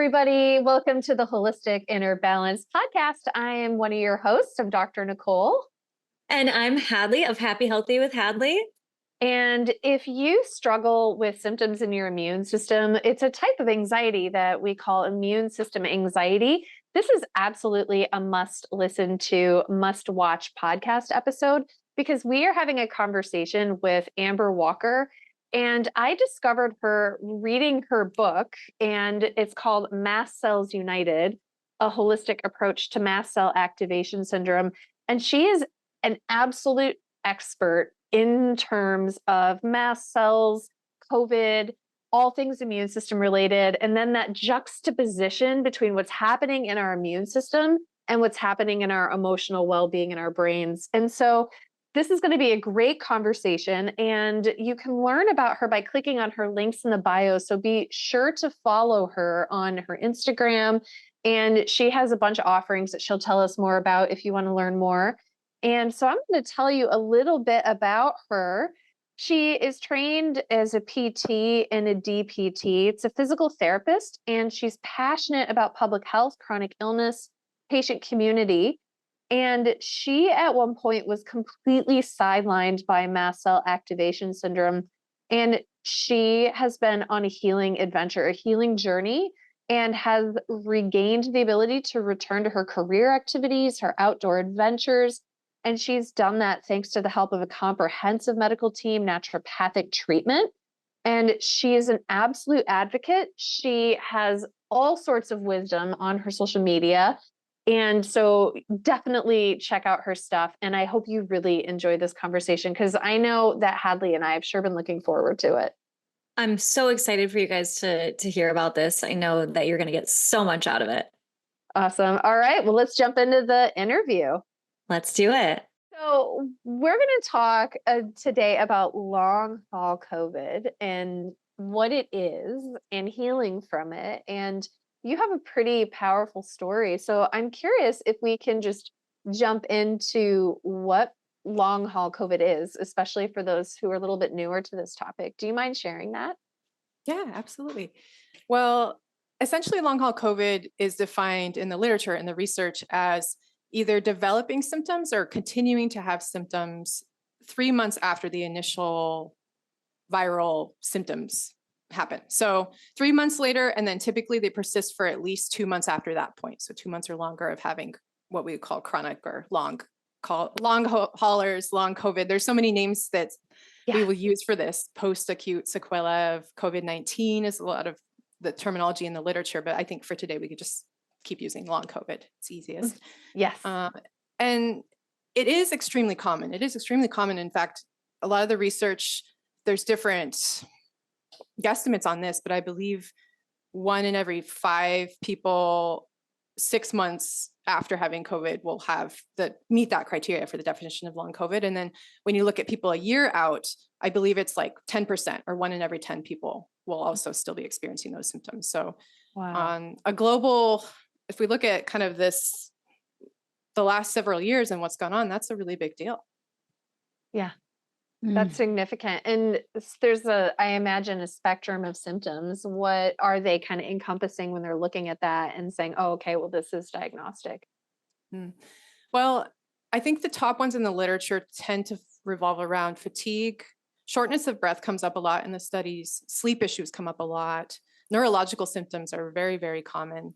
everybody. Welcome to the Holistic Inner Balance podcast. I am one of your hosts. I'm Dr. Nicole. And I'm Hadley of Happy Healthy with Hadley. And if you struggle with symptoms in your immune system, it's a type of anxiety that we call immune system anxiety. This is absolutely a must listen to, must watch podcast episode because we are having a conversation with Amber Walker. And I discovered her reading her book, and it's called Mast Cells United, a holistic approach to mast cell activation syndrome. And she is an absolute expert in terms of mast cells, COVID, all things immune system related, and then that juxtaposition between what's happening in our immune system and what's happening in our emotional well-being in our brains. And so this is going to be a great conversation, and you can learn about her by clicking on her links in the bio. So be sure to follow her on her Instagram, and she has a bunch of offerings that she'll tell us more about if you want to learn more. And so I'm going to tell you a little bit about her. She is trained as a PT and a DPT. It's a physical therapist, and she's passionate about public health, chronic illness, patient community. And she at one point was completely sidelined by mast cell activation syndrome. And she has been on a healing adventure, a healing journey, and has regained the ability to return to her career activities, her outdoor adventures. And she's done that thanks to the help of a comprehensive medical team, naturopathic treatment. And she is an absolute advocate. She has all sorts of wisdom on her social media. And so definitely check out her stuff. And I hope you really enjoy this conversation because I know that Hadley and I have sure been looking forward to it. I'm so excited for you guys to hear about this. I know that you're going to get so much out of it. Awesome. All right. Well, let's jump into the interview. Let's do it. So we're going to talk today about long haul COVID and what it is and healing from it. And you have a pretty powerful story. So I'm curious if we can just jump into what long haul COVID is, especially for those who are a little bit newer to this topic. Do you mind sharing that? Yeah, absolutely. Well, essentially, long haul COVID is defined in the literature and the research as either developing symptoms or continuing to have symptoms 3 months after the initial viral symptoms happen. So 3 months later, and then typically they persist for at least 2 months after that point. So 2 months or longer of having what we call chronic or long haulers, long COVID. There's so many names that we will use for this. Post-acute sequela of COVID-19 is a lot of the terminology in the literature, but I think for today we could just keep using long COVID. It's easiest. Yes. And it is extremely common. It is extremely common. In fact, a lot of the research, there's different guesstimates on this, but I believe 1 in every 5 people 6 months after having COVID will meet that criteria for the definition of long COVID. And then when you look at people a year out, I believe it's like 10% or 1 in every 10 people will also still be experiencing those symptoms. So on a global, if we look at kind of this, the last several years and what's gone on, that's a really big deal. Yeah. That's significant. And there's I imagine, a spectrum of symptoms. What are they kind of encompassing when they're looking at that and saying, oh, okay, well, this is diagnostic? Well, I think the top ones in the literature tend to revolve around fatigue. Shortness of breath comes up a lot in the studies. Sleep issues come up a lot. Neurological symptoms are very, very common.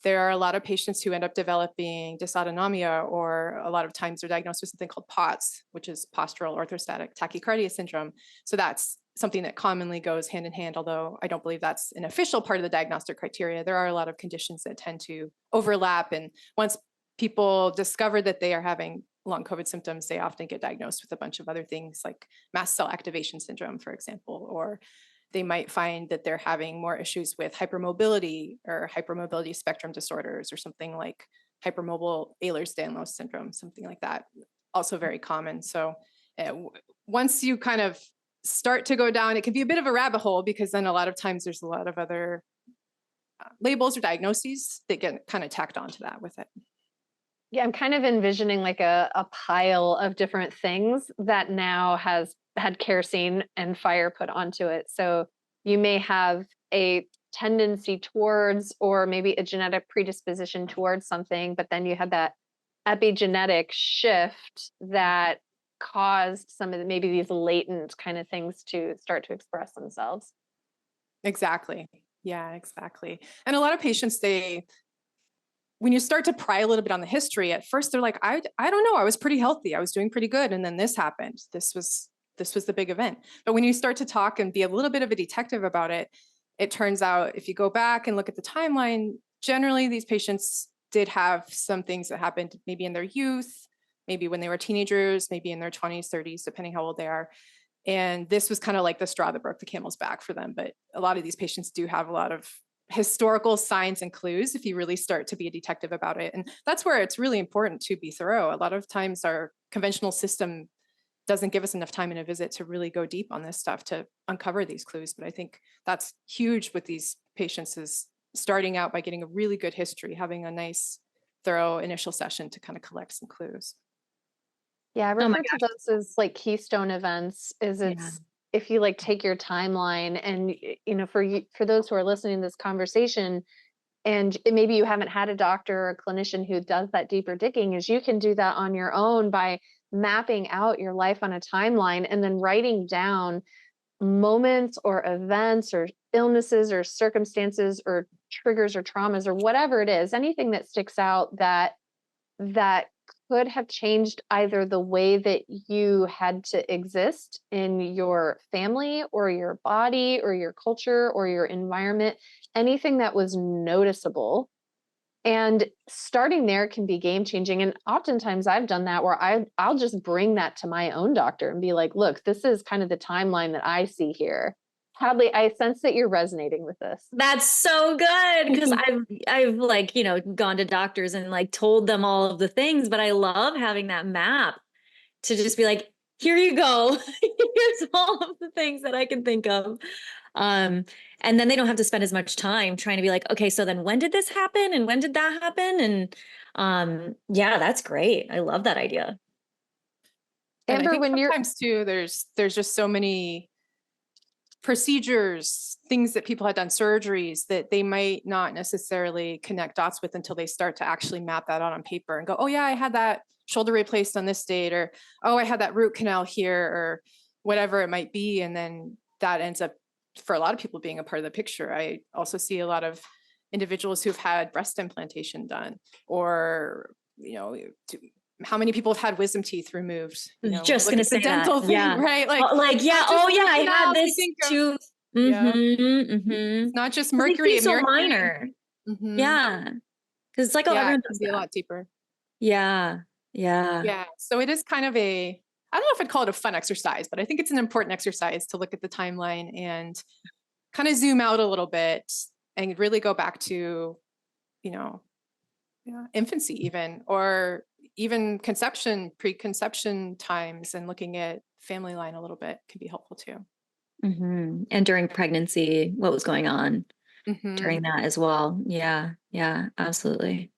There are a lot of patients who end up developing dysautonomia, or a lot of times they're diagnosed with something called POTS, which is postural orthostatic tachycardia syndrome. So that's something that commonly goes hand in hand, although I don't believe that's an official part of the diagnostic criteria. There are a lot of conditions that tend to overlap. And once people discover that they are having long COVID symptoms, they often get diagnosed with a bunch of other things like mast cell activation syndrome, for example, or they might find that they're having more issues with hypermobility or hypermobility spectrum disorders, or something like hypermobile Ehlers-Danlos syndrome, something like that. Also very common. So once you kind of start to go down, it can be a bit of a rabbit hole, because then a lot of times there's a lot of other labels or diagnoses that get kind of tacked onto that with it. Yeah, I'm kind of envisioning like a pile of different things that now has had kerosene and fire put onto it. So you may have a tendency towards, or maybe a genetic predisposition towards something, but then you had that epigenetic shift that caused some of the, maybe these latent kind of things to start to express themselves. Exactly. Yeah, exactly. And a lot of patients, when you start to pry a little bit on the history, at first they're like, I don't know, I was pretty healthy, I was doing pretty good, and then this happened. This was the big event. But when you start to talk and be a little bit of a detective about it, it turns out if you go back and look at the timeline, generally these patients did have some things that happened maybe in their youth, maybe when they were teenagers, maybe in their 20s, 30s, depending how old they are. And this was kind of like the straw that broke the camel's back for them. But a lot of these patients do have a lot of historical signs and clues if you really start to be a detective about it. And that's where it's really important to be thorough. A lot of times our conventional system doesn't give us enough time in a visit to really go deep on this stuff to uncover these clues. But I think that's huge with these patients, is starting out by getting a really good history, having a nice, thorough initial session to kind of collect some clues. Yeah, I Oh my refer to those as like keystone events. Is Yeah. it's if you like take your timeline and for you, for those who are listening to this conversation, and maybe you haven't had a doctor or a clinician who does that deeper digging, is you can do that on your own by mapping out your life on a timeline and then writing down moments or events or illnesses or circumstances or triggers or traumas or whatever it is, anything that sticks out that could have changed either the way that you had to exist in your family or your body or your culture or your environment, anything that was noticeable. And starting there can be game changing. And oftentimes I've done that where I'll just bring that to my own doctor and be like, look, this is kind of the timeline that I see here. Hadley, I sense that you're resonating with this. That's so good, because I've like, gone to doctors and like told them all of the things, but I love having that map to just be like, here you go. Here's all of the things that I can think of. And then they don't have to spend as much time trying to be like, okay, so then when did this happen? And when did that happen? And yeah, that's great. I love that idea. And I Amber, think when you're sometimes too, there's just so many procedures, things that people had done, surgeries that they might not necessarily connect dots with until they start to actually map that out on paper and go, oh yeah, I had that shoulder replaced on this date, or oh, I had that root canal here, or whatever it might be. And then that ends up, for a lot of people, being a part of the picture. I also see a lot of individuals who've had breast implantation done, or how many people have had wisdom teeth removed? Just Look gonna at the say that. dental thing, Yeah. right? Yeah. not just Oh yeah, root I had canals, this think of- too. Yeah. It's Not just mercury. so Mercury. minor. Mhm. Yeah. Because it's like, oh, Yeah, everyone it can does be a that. lot deeper. Yeah. Yeah. Yeah. So it is kind of I don't know if I'd call it a fun exercise, but I think it's an important exercise to look at the timeline and kind of zoom out a little bit and really go back to, infancy even, or even preconception times, and looking at family line a little bit can be helpful too. And during pregnancy, what was going on during Mhm. that as well. Yeah. Yeah, absolutely.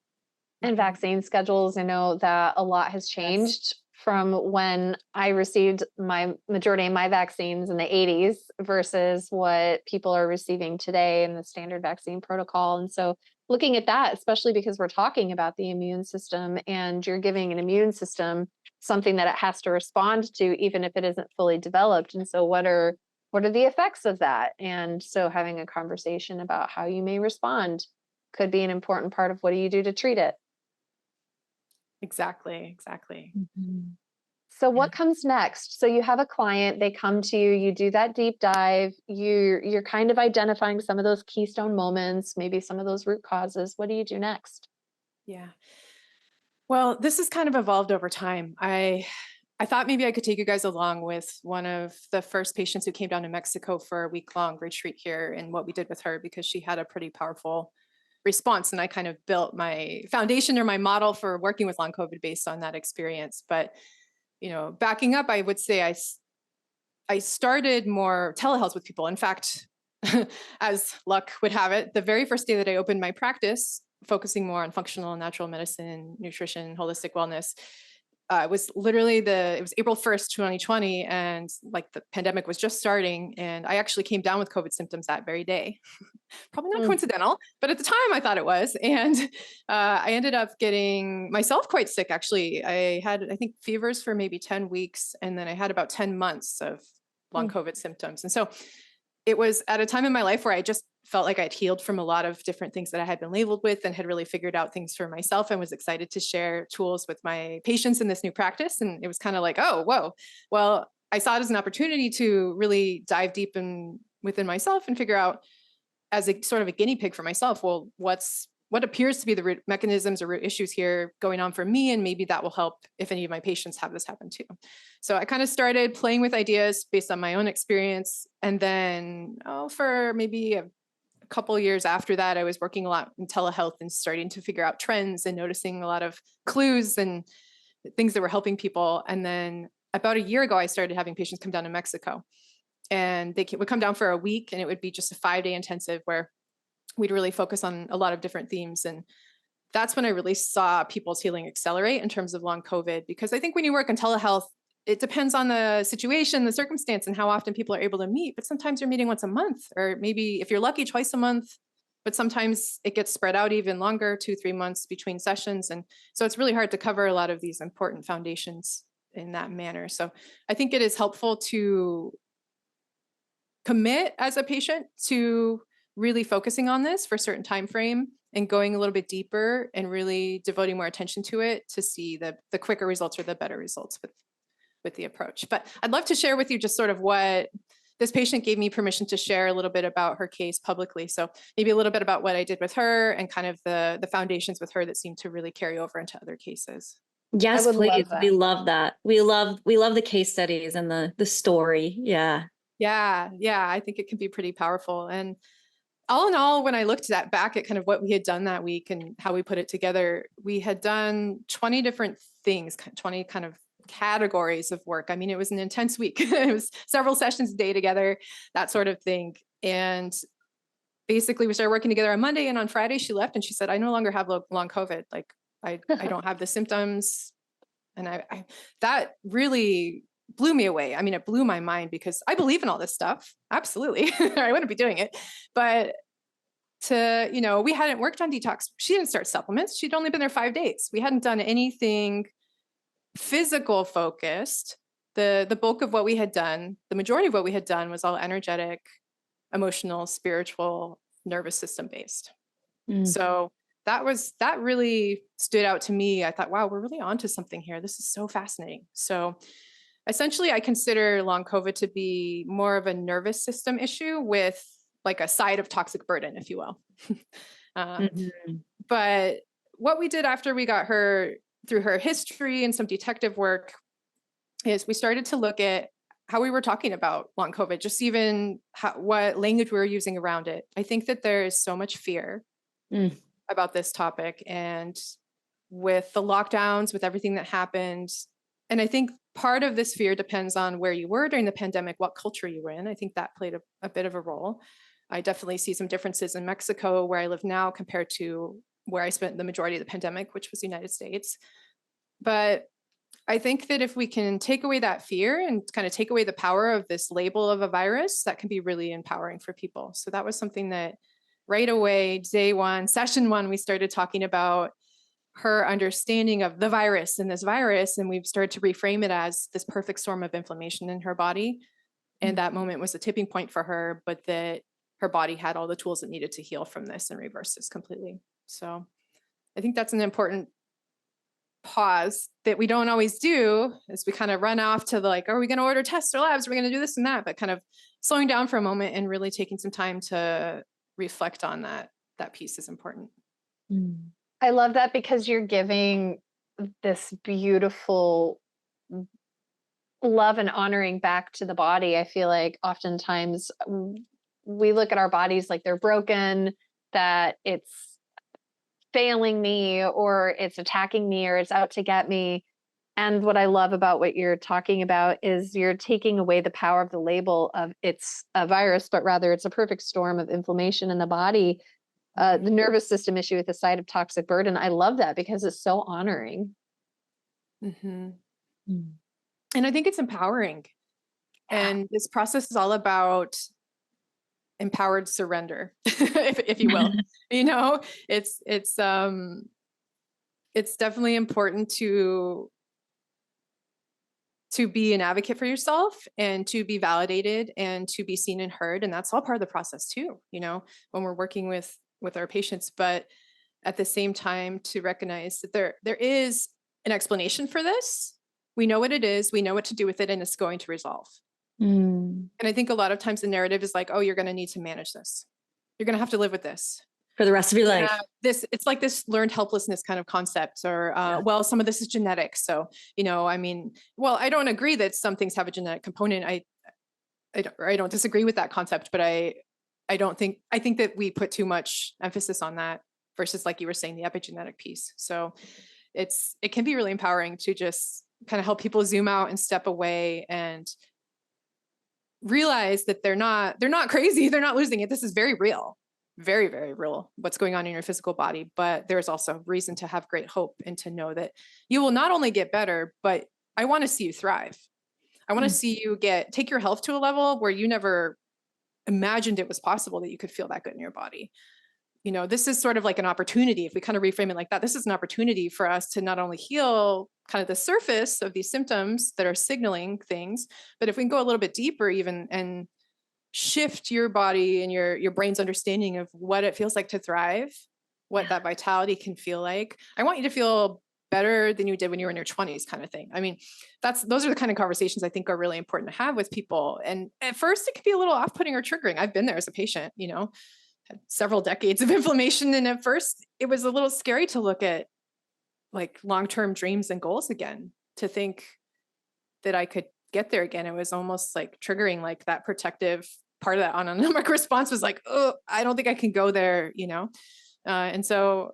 and vaccine schedules, I know that a lot has Yes. changed from when I received my majority of my vaccines in the 80s versus what people are receiving today in the standard vaccine protocol. And so looking at that, especially because we're talking about the immune system and you're giving an immune system something that it has to respond to, even if it isn't fully developed. And so what are the effects of that? And so having a conversation about how you may respond could be an important part of what do you do to treat it. Exactly. So what comes next? So you have a client, they come to you, you do that deep dive, you're kind of identifying some of those keystone moments, maybe some of those root causes. What do you do next? Yeah. Well, this has kind of evolved over time. I thought maybe I could take you guys along with one of the first patients who came down to Mexico for a week-long retreat here, and what we did with her, because she had a pretty powerful response. And I kind of built my foundation or my model for working with long COVID based on that experience. But, backing up, I would say I started more telehealth with people. In fact, as luck would have it, the very first day that I opened my practice, focusing more on functional and natural medicine, nutrition, holistic wellness, it was literally it was April 1st, 2020. And like the pandemic was just starting. And I actually came down with COVID symptoms that very day. Probably not coincidental, but at the time I thought it was. And I ended up getting myself quite sick. Actually, I had, I think, fevers for maybe 10 weeks. And then I had about 10 months of long COVID symptoms. And so it was at a time in my life where I just felt like I'd healed from a lot of different things that I had been labeled with and had really figured out things for myself and was excited to share tools with my patients in this new practice. And it was kind of like, oh, whoa. Well, I saw it as an opportunity to really dive deep within myself and figure out, as a sort of a guinea pig for myself, well, what appears to be the root mechanisms or root issues here going on for me, and maybe that will help if any of my patients have this happen too. So I kind of started playing with ideas based on my own experience. And then for maybe a couple of years after that, I was working a lot in telehealth and starting to figure out trends and noticing a lot of clues and things that were helping people. And then about a year ago, I started having patients come down to Mexico. And they would come down for a week, and it would be just a 5-day intensive where we'd really focus on a lot of different themes. And that's when I really saw people's healing accelerate in terms of long COVID, because I think when you work in telehealth, it depends on the situation, the circumstance, and how often people are able to meet. But sometimes you're meeting once a month, or maybe if you're lucky, twice a month. But sometimes it gets spread out even longer, 2-3 months between sessions. And so it's really hard to cover a lot of these important foundations in that manner. So I think it is helpful to commit as a patient to really focusing on this for a certain time frame and going a little bit deeper and really devoting more attention to it to see the quicker results or the better results with the approach. But I'd love to share with you just sort of what this patient gave me permission to share a little bit about her case publicly. So maybe a little bit about what I did with her and kind of the foundations with her that seem to really carry over into other cases. Yes, would love please. that. We love that. We love the case studies and the story. Yeah. Yeah, I think it can be pretty powerful. And all in all, when I looked back at kind of what we had done that week and how we put it together, we had done 20 different things, 20 kind of categories of work. I mean, it was an intense week. It was several sessions a day together, that sort of thing. And basically we started working together on Monday, and on Friday she left and she said, I no longer have long COVID. Like I don't have the symptoms. And I that really blew me away. I mean, it blew my mind because I believe in all this stuff. Absolutely. I wouldn't be doing it. But we hadn't worked on detox. She didn't start supplements. She'd only been there 5 days. We hadn't done anything physical focused. The bulk of what we had done, the majority of what we had done was all energetic, emotional, spiritual, nervous system based. So that really stood out to me. I thought, wow, we're really onto something here. This is so fascinating. So essentially, I consider long COVID to be more of a nervous system issue with like a side of toxic burden, if you will. But what we did after we got her through her history and some detective work is we started to look at how we were talking about long COVID, just even what language we were using around it. I think that there is so much fear about this topic, and with the lockdowns, with everything that happened. And I think part of this fear depends on where you were during the pandemic, what culture you were in. I think that played a bit of a role. I definitely see some differences in Mexico, where I live now, compared to where I spent the majority of the pandemic, which was the United States. But I think that if we can take away that fear and kind of take away the power of this label of a virus, that can be really empowering for people. So that was something that right away, day one, session one, we started talking about her understanding of the virus and this virus. And we've started to reframe it as this perfect storm of inflammation in her body. And that moment was a tipping point for her, but that her body had all the tools it needed to heal from this and reverse this completely. So I think that's an important pause that we don't always do, as we kind of run off to are we going to order tests or labs? Are we going to do this and that? But kind of slowing down for a moment and really taking some time to reflect on that piece is important. I love that, because you're giving this beautiful love and honoring back to the body. I feel like oftentimes we look at our bodies like they're broken, that it's failing me, or it's attacking me, or it's out to get me. And what I love about what you're talking about is you're taking away the power of the label of it's a virus, but rather it's a perfect storm of inflammation in the body. The nervous system issue with the side of toxic burden. I love that because it's so honoring. Mm-hmm. Mm. And I think it's empowering. Yeah. And this process is all about empowered surrender, if you will. You know, it's definitely important to be an advocate for yourself and to be validated and to be seen and heard. And that's all part of the process too, you know, when we're working with our patients. But at the same time, to recognize that there is an explanation for this. We know what it is, we know what to do with it, and it's going to resolve. Mm. And I think a lot of times the narrative is like, oh, you're going to need to manage this. You're going to have to live with this. For the rest of your life. It's like this learned helplessness kind of concept, or well, some of this is genetic. So, you know, I mean, well, I don't agree that some things have a genetic component. I don't disagree with that concept, but I think that we put too much emphasis on that versus, like you were saying, the epigenetic piece. So it can be really empowering to just kind of help people zoom out and step away and realize that they're not crazy. They're not losing it. This is very real, very, very real, what's going on in your physical body. But there's also reason to have great hope and to know that you will not only get better, but I want to see you thrive. I want to see you take your health to a level where you never imagined it was possible that you could feel that good in your body. You know, this is sort of like an opportunity. If we kind of reframe it like that, this is an opportunity for us to not only heal kind of the surface of these symptoms that are signaling things, but if we can go a little bit deeper even and shift your body and your brain's understanding of what it feels like to thrive, what that vitality can feel like. I want you to feel better than you did when you were in your 20s, kind of thing. I mean, those are the kind of conversations I think are really important to have with people. And at first it can be a little off-putting or triggering. I've been there as a patient, you know, had several decades of inflammation. And at first it was a little scary to look at like long-term dreams and goals again, to think that I could get there again. It was almost like triggering, like that protective part of that autonomic response was like, oh, I don't think I can go there, you know? And so,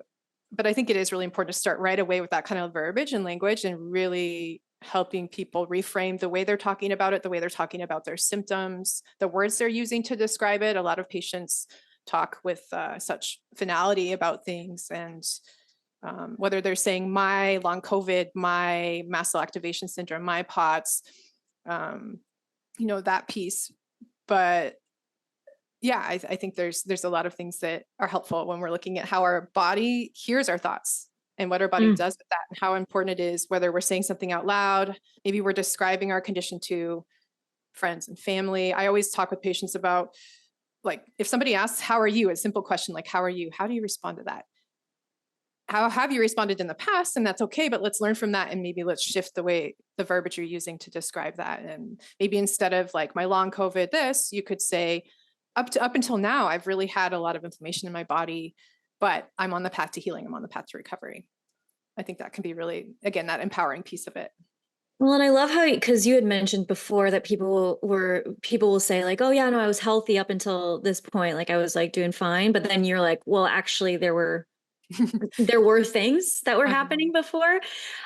but I think it is really important to start right away with that kind of verbiage and language, and really helping people reframe the way they're talking about it, the way they're talking about their symptoms, the words they're using to describe it. A lot of patients talk with such finality about things, and whether they're saying my long COVID, my mast cell activation syndrome, my POTS, you know, that piece. But yeah, I think there's a lot of things that are helpful when we're looking at how our body hears our thoughts and what our body does with that, and how important it is, whether we're saying something out loud, maybe we're describing our condition to friends and family. I always talk with patients about, like, if somebody asks, how are you? A simple question like, how are you? How do you respond to that? How have you responded in the past? And that's okay, but let's learn from that. And maybe let's shift the verbiage you're using to describe that. And maybe instead of like my long COVID, this, you could say, up until now, I've really had a lot of inflammation in my body, but I'm on the path to healing. I'm on the path to recovery. I think that can be really, again, that empowering piece of it. Well, and I love how, because you had mentioned before that people will say like, oh yeah, no, I was healthy up until this point. Like I was like doing fine. But then you're like, well, actually there were things that were happening before.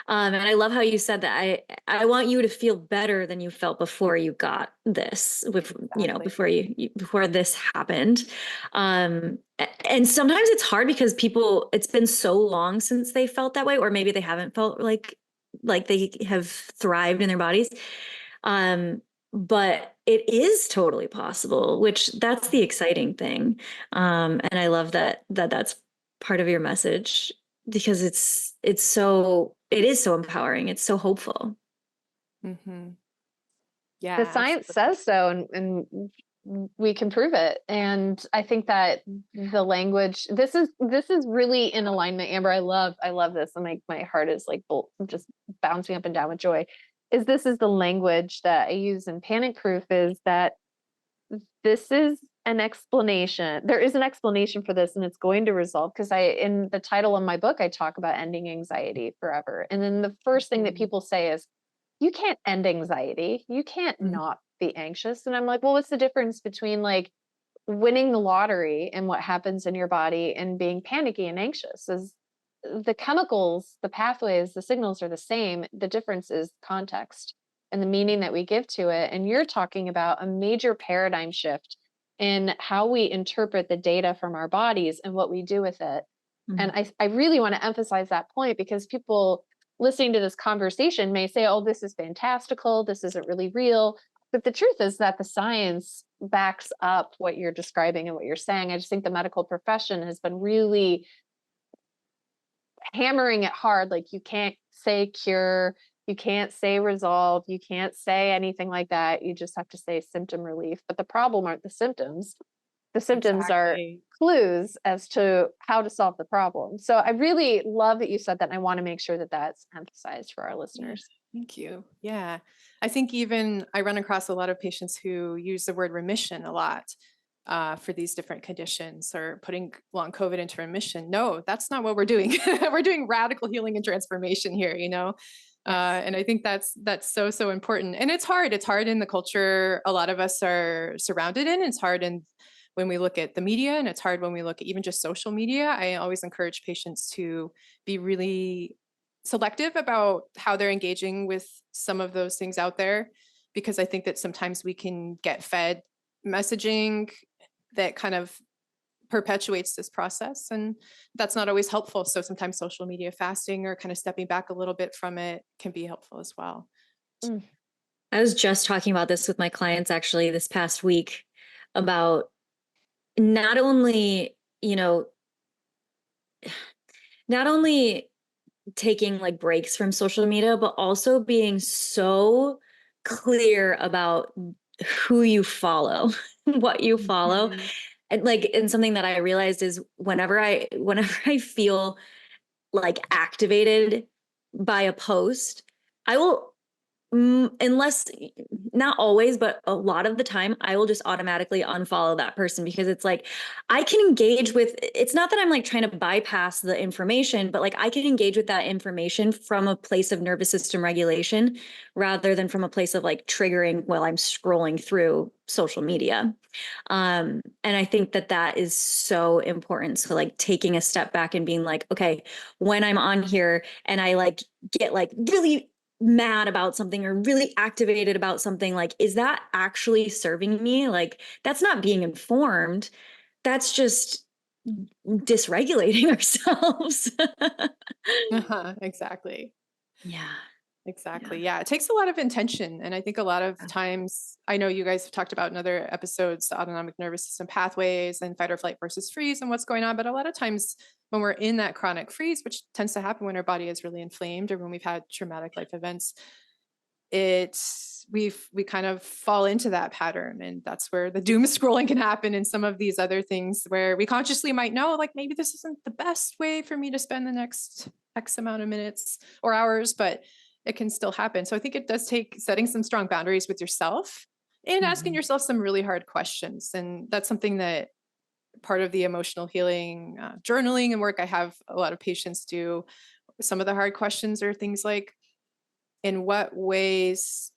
And I love how you said that I want you to feel better than you felt before you got this, with, you know, before this happened. And sometimes it's hard because it's been so long since they felt that way, or maybe they haven't felt like they have thrived in their bodies. But it is totally possible, which that's the exciting thing. And I love that's part of your message, because it is so empowering. It's so hopeful. Mm-hmm. Yeah. The science says so, and we can prove it. And I think that the language, this is really in alignment, Amber. I love this. And my heart is like just bouncing up and down with joy. This is the language that I use in Panic Proof, is that this is an explanation. There is an explanation for this, and it's going to resolve, because in the title of my book, I talk about ending anxiety forever. And then the first thing that people say is, you can't end anxiety. You can't not be anxious. And I'm like, well, what's the difference between like winning the lottery and what happens in your body and being panicky and anxious? Is the chemicals, the pathways, the signals are the same. The difference is context and the meaning that we give to it. And you're talking about a major paradigm shift in how we interpret the data from our bodies and what we do with it. And I really want to emphasize that point, because people listening to this conversation may say, oh, this is fantastical, this isn't really real. But the truth is that the science backs up what you're describing and what you're saying. I just think the medical profession has been really hammering it hard. Like, you can't say cure, you can't say resolve, you can't say anything like that. You just have to say symptom relief. But the problem aren't the symptoms. The symptoms are Exactly. clues as to how to solve the problem. So I really love that you said that. And I want to make sure that that's emphasized for our listeners. Thank you. Yeah. I think even I run across a lot of patients who use the word remission a lot for these different conditions, or putting long COVID into remission. No, that's not what we're doing. We're doing radical healing and transformation here, you know? And I think that's so important. And it's hard. It's hard in the culture a lot of us are surrounded in. It's hard when we look at the media, and it's hard when we look at even just social media. I always encourage patients to be really selective about how they're engaging with some of those things out there, because I think that sometimes we can get fed messaging that kind of perpetuates this process, and that's not always helpful. So sometimes social media fasting or kind of stepping back a little bit from it can be helpful as well. I was just talking about this with my clients actually this past week, about not only, not only taking like breaks from social media, but also being so clear about who you follow, what you follow. Mhm. And something that I realized is whenever I feel like activated by a post, I will, unless, not always, but a lot of the time, I will just automatically unfollow that person, because it's like, I can engage with, it's not that I'm like trying to bypass the information, but like I can engage with that information from a place of nervous system regulation rather than from a place of like triggering while I'm scrolling through social media. And I think that is so important. So like taking a step back and being like, okay, when I'm on here and I like get like really mad about something or really activated about something, like, is that actually serving me? Like, that's not being informed. That's just dysregulating ourselves. Exactly. Yeah. Exactly. Yeah. It takes a lot of intention. And I think a lot of times, I know you guys have talked about in other episodes, the autonomic nervous system pathways and fight or flight versus freeze and what's going on. But a lot of times when we're in that chronic freeze, which tends to happen when our body is really inflamed or when we've had traumatic life events, we kind of fall into that pattern. And that's where the doom scrolling can happen, and some of these other things where we consciously might know, like, maybe this isn't the best way for me to spend the next X amount of minutes or hours, but it can still happen. So I think it does take setting some strong boundaries with yourself and asking yourself some really hard questions. And that's something that part of the emotional healing journaling and work I have a lot of patients do. Some of the hard questions are things like, in what ways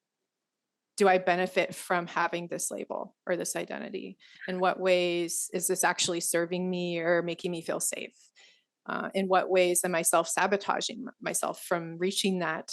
do I benefit from having this label or this identity? In what ways is this actually serving me or making me feel safe? In what ways am I self-sabotaging myself from reaching that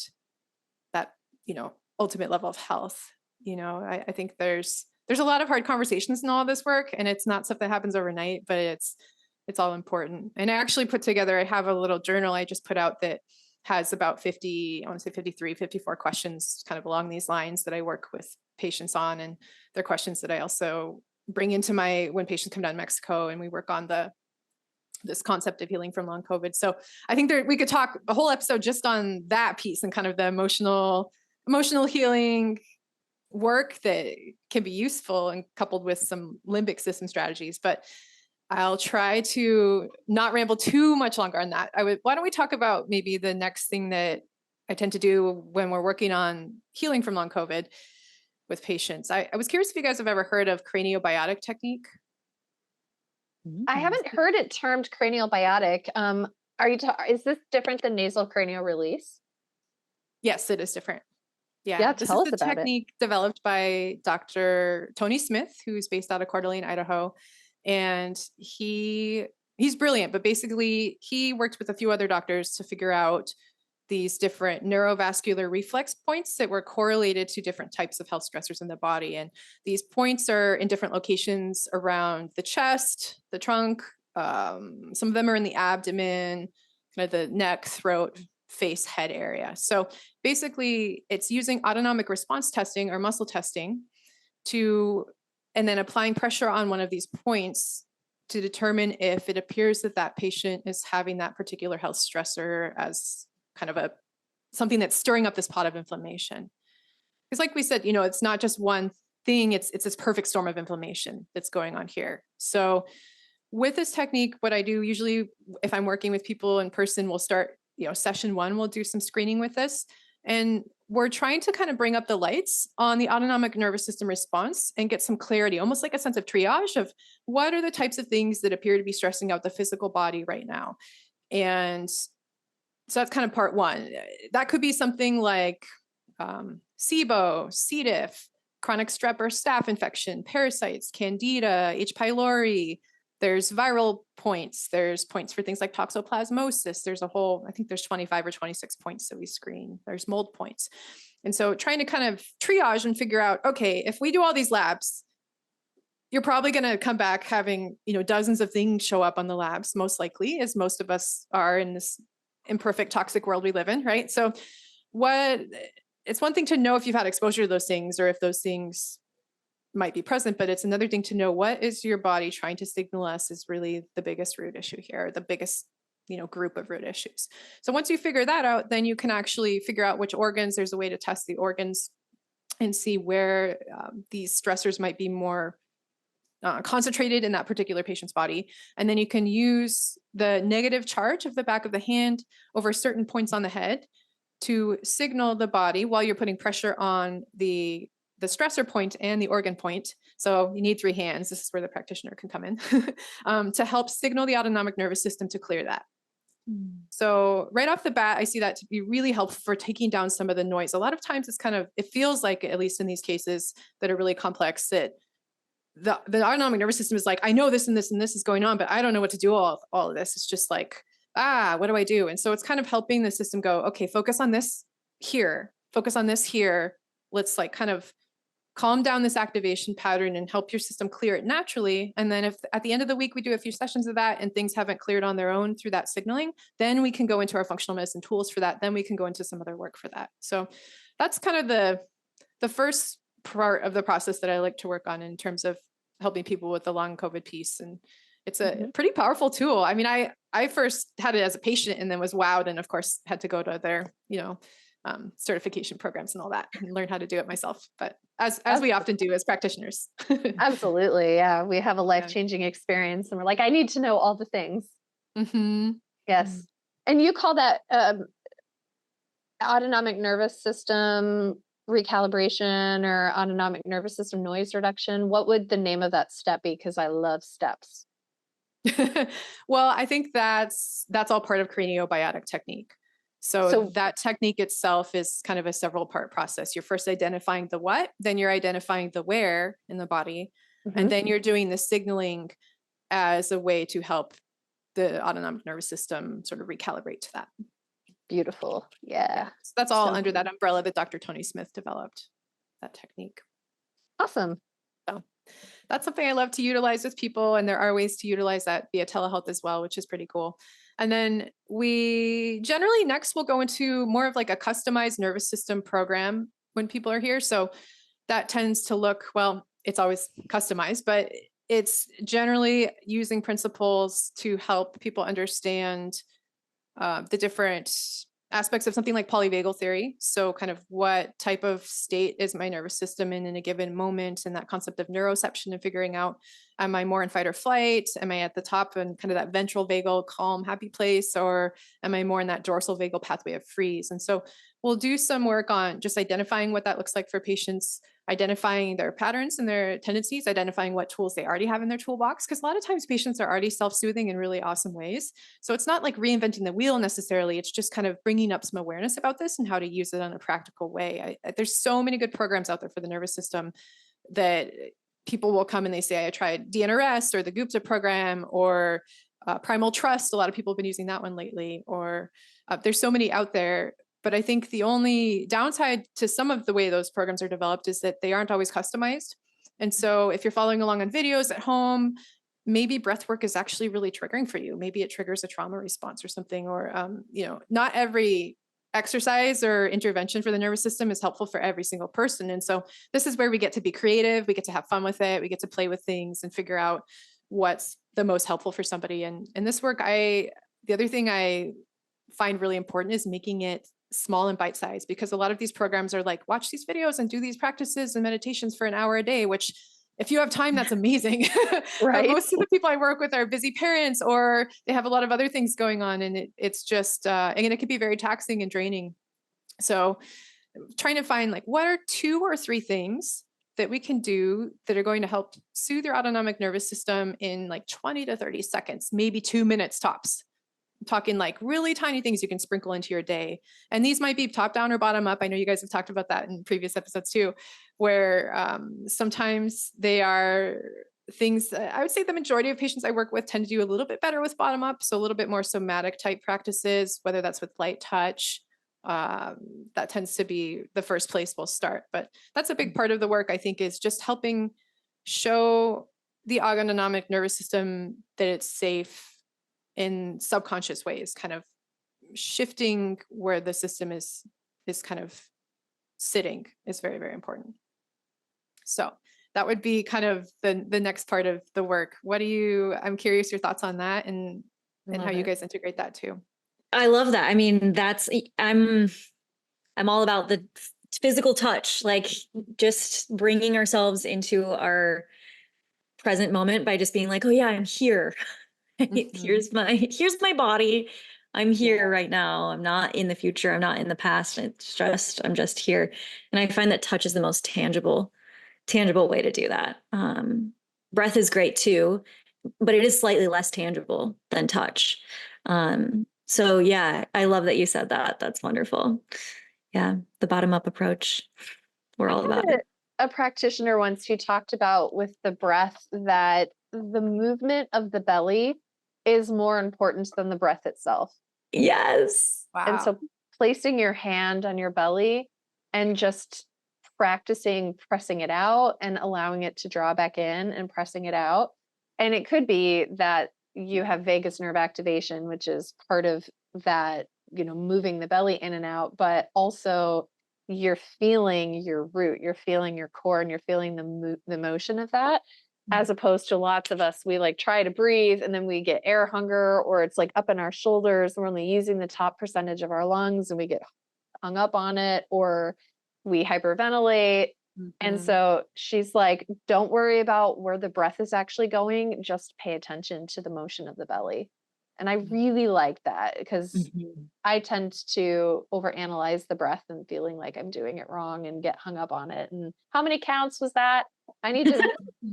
ultimate level of health? I think there's a lot of hard conversations in all this work, and it's not stuff that happens overnight, but it's all important. And I actually put together, I have a little journal I just put out that has about 50, I want to say 53, 54 questions kind of along these lines that I work with patients on. And they're questions that I also bring into when patients come down to Mexico and we work on this concept of healing from long COVID. So I think we could talk a whole episode just on that piece and kind of the emotional healing work that can be useful and coupled with some limbic system strategies. But I'll try to not ramble too much longer on that. Why don't we talk about maybe the next thing that I tend to do when we're working on healing from long COVID with patients. I was curious if you guys have ever heard of craniobiotic technique. I haven't heard it termed cranial biotic. Is this different than nasal cranial release? Yes, it is different. Yeah, This tell is us the about it. technique developed by Dr. Tony Smith, who's based out of Coeur d'Alene, Idaho. And he's brilliant, but basically he worked with a few other doctors to figure out these different neurovascular reflex points that were correlated to different types of health stressors in the body. And these points are in different locations around the chest, the trunk. Some of them are in the abdomen, kind of the neck, throat, face head area. So basically it's using autonomic response testing or muscle testing and then applying pressure on one of these points to determine if it appears that that patient is having that particular health stressor as kind of something that's stirring up this pot of inflammation. Because like we said, it's not just one thing, it's this perfect storm of inflammation that's going on here. So with this technique, what I do usually, if I'm working with people in person, we'll start, session 1, we'll do some screening with this. And we're trying to kind of bring up the lights on the autonomic nervous system response and get some clarity, almost like a sense of triage of what are the types of things that appear to be stressing out the physical body right now. And so that's kind of part 1. That could be something like SIBO, C. diff, chronic strep or staph infection, parasites, candida, H. pylori. There's viral points. There's points for things like toxoplasmosis. There's I think there's 25 or 26 points that we screen. There's mold points. And so trying to kind of triage and figure out, okay, if we do all these labs, you're probably going to come back having, dozens of things show up on the labs, most likely, as most of us are in this imperfect, toxic world we live in, right? So it's one thing to know if you've had exposure to those things or if those things might be present, but it's another thing to know what is your body trying to signal us is really the biggest root issue here, the biggest, group of root issues. So once you figure that out, then you can actually figure out which organs. There's a way to test the organs and see where these stressors might be more concentrated in that particular patient's body. And then you can use the negative charge of the back of the hand over certain points on the head to signal the body while you're putting pressure on the stressor point and the organ point. So you need 3 hands. This is where the practitioner can come in to help signal the autonomic nervous system to clear that. So right off the bat, I see that to be really helpful for taking down some of the noise. A lot of times it feels like, at least in these cases that are really complex, that the autonomic nervous system is like, I know this and this and this is going on, but I don't know what to do all of this. It's just like, what do I do? And so it's kind of helping the system go, okay, focus on this here, focus on this here. Let's kind of calm down this activation pattern and help your system clear it naturally. And then if at the end of the week we do a few sessions of that and things haven't cleared on their own through that signaling, then we can go into our functional medicine tools for that. Then we can go into some other work for that. So that's kind of the first part of the process that I like to work on in terms of helping people with the long COVID piece. And it's a pretty powerful tool. I mean, I first had it as a patient and then was wowed, and of course had to go to their, certification programs and all that and learn how to do it myself. But as we often do as practitioners. Absolutely. Yeah. We have a life-changing experience and we're like, I need to know all the things. Mm-hmm. Yes. Mm-hmm. And you call that autonomic nervous system recalibration or autonomic nervous system noise reduction. What would the name of that step be? Because I love steps. Well, I think that's all part of craniobiotic technique. So that technique itself is kind of a several part process. You're first identifying the what, then you're identifying the where in the body, and then you're doing the signaling as a way to help the autonomic nervous system sort of recalibrate to that. Beautiful. Yeah. So that's all under that umbrella that Dr. Tony Smith developed, that technique. Awesome. So that's something I love to utilize with people. And there are ways to utilize that via telehealth as well, which is pretty cool. And then we generally next will go into more of like a customized nervous system program when people are here. So that tends to look, well, it's always customized, but it's generally using principles to help people understand the different aspects of something like polyvagal theory. So kind of what type of state is my nervous system in a given moment, and that concept of neuroception and figuring out, am I more in fight or flight? Am I at the top and kind of that ventral vagal calm, happy place? Or am I more in that dorsal vagal pathway of freeze? And so we'll do some work on just identifying what that looks like for patients, identifying their patterns and their tendencies, identifying what tools they already have in their toolbox. Because a lot of times patients are already self-soothing in really awesome ways. So it's not like reinventing the wheel necessarily. It's just kind of bringing up some awareness about this and how to use it in a practical way. There's so many good programs out there for the nervous system that people will come and they say, I tried DNRS or the Gupta program or Primal Trust. A lot of people have been using that one lately, or there's so many out there. But I think the only downside to some of the way those programs are developed is that they aren't always customized. And so if you're following along on videos at home, maybe breath work is actually really triggering for you. Maybe it triggers a trauma response or something, or, not every exercise or intervention for the nervous system is helpful for every single person. And so this is where we get to be creative. We get to have fun with it. We get to play with things and figure out what's the most helpful for somebody. And in this work, the other thing I find really important is making it small and bite-sized, because a lot of these programs are like, watch these videos and do these practices and meditations for an hour a day, which if you have time, that's amazing. Right. But most of the people I work with are busy parents, or they have a lot of other things going on. And it's just, and it can be very taxing and draining. So trying to find like, what are 2 or 3 things that we can do that are going to help soothe your autonomic nervous system in like 20 to 30 seconds, maybe 2 minutes tops. I'm talking like really tiny things you can sprinkle into your day. And these might be top down or bottom up. I know you guys have talked about that in previous episodes too, where sometimes they are things. I would say the majority of patients I work with tend to do a little bit better with bottom up. So a little bit more somatic type practices, whether that's with light touch. That tends to be the first place we'll start. But that's a big part of the work, I think, is just helping show the autonomic nervous system that it's safe in subconscious ways, kind of shifting where the system is kind of sitting is very, very important. So that would be kind of the next part of the work. I'm curious your thoughts on that and how you guys integrate that too. I love that. I mean, I'm all about the physical touch, like just bringing ourselves into our present moment by just being like, oh yeah, I'm here. Mm-hmm. Here's my body. I'm here right now. I'm not in the future. I'm not in the past. I'm just here. And I find that touch is the most tangible way to do that. Breath is great too, but it is slightly less tangible than touch. So yeah, I love that you said that. That's wonderful. Yeah. The bottom up approach. We're all about it. A practitioner once who talked about with the breath that the movement of the belly is more important than the breath itself. Yes. Wow. And so placing your hand on your belly and just practicing pressing it out and allowing it to draw back in and pressing it out. And it could be that you have vagus nerve activation, which is part of that, moving the belly in and out, but also you're feeling your root, you're feeling your core, and you're feeling the motion of that. As opposed to lots of us, we like try to breathe and then we get air hunger, or it's like up in our shoulders. We're only using the top percentage of our lungs and we get hung up on it, or we hyperventilate. Mm-hmm. And so she's like, don't worry about where the breath is actually going. Just pay attention to the motion of the belly. And I really like that because I tend to overanalyze the breath and feeling like I'm doing it wrong and get hung up on it. And how many counts was that? I need to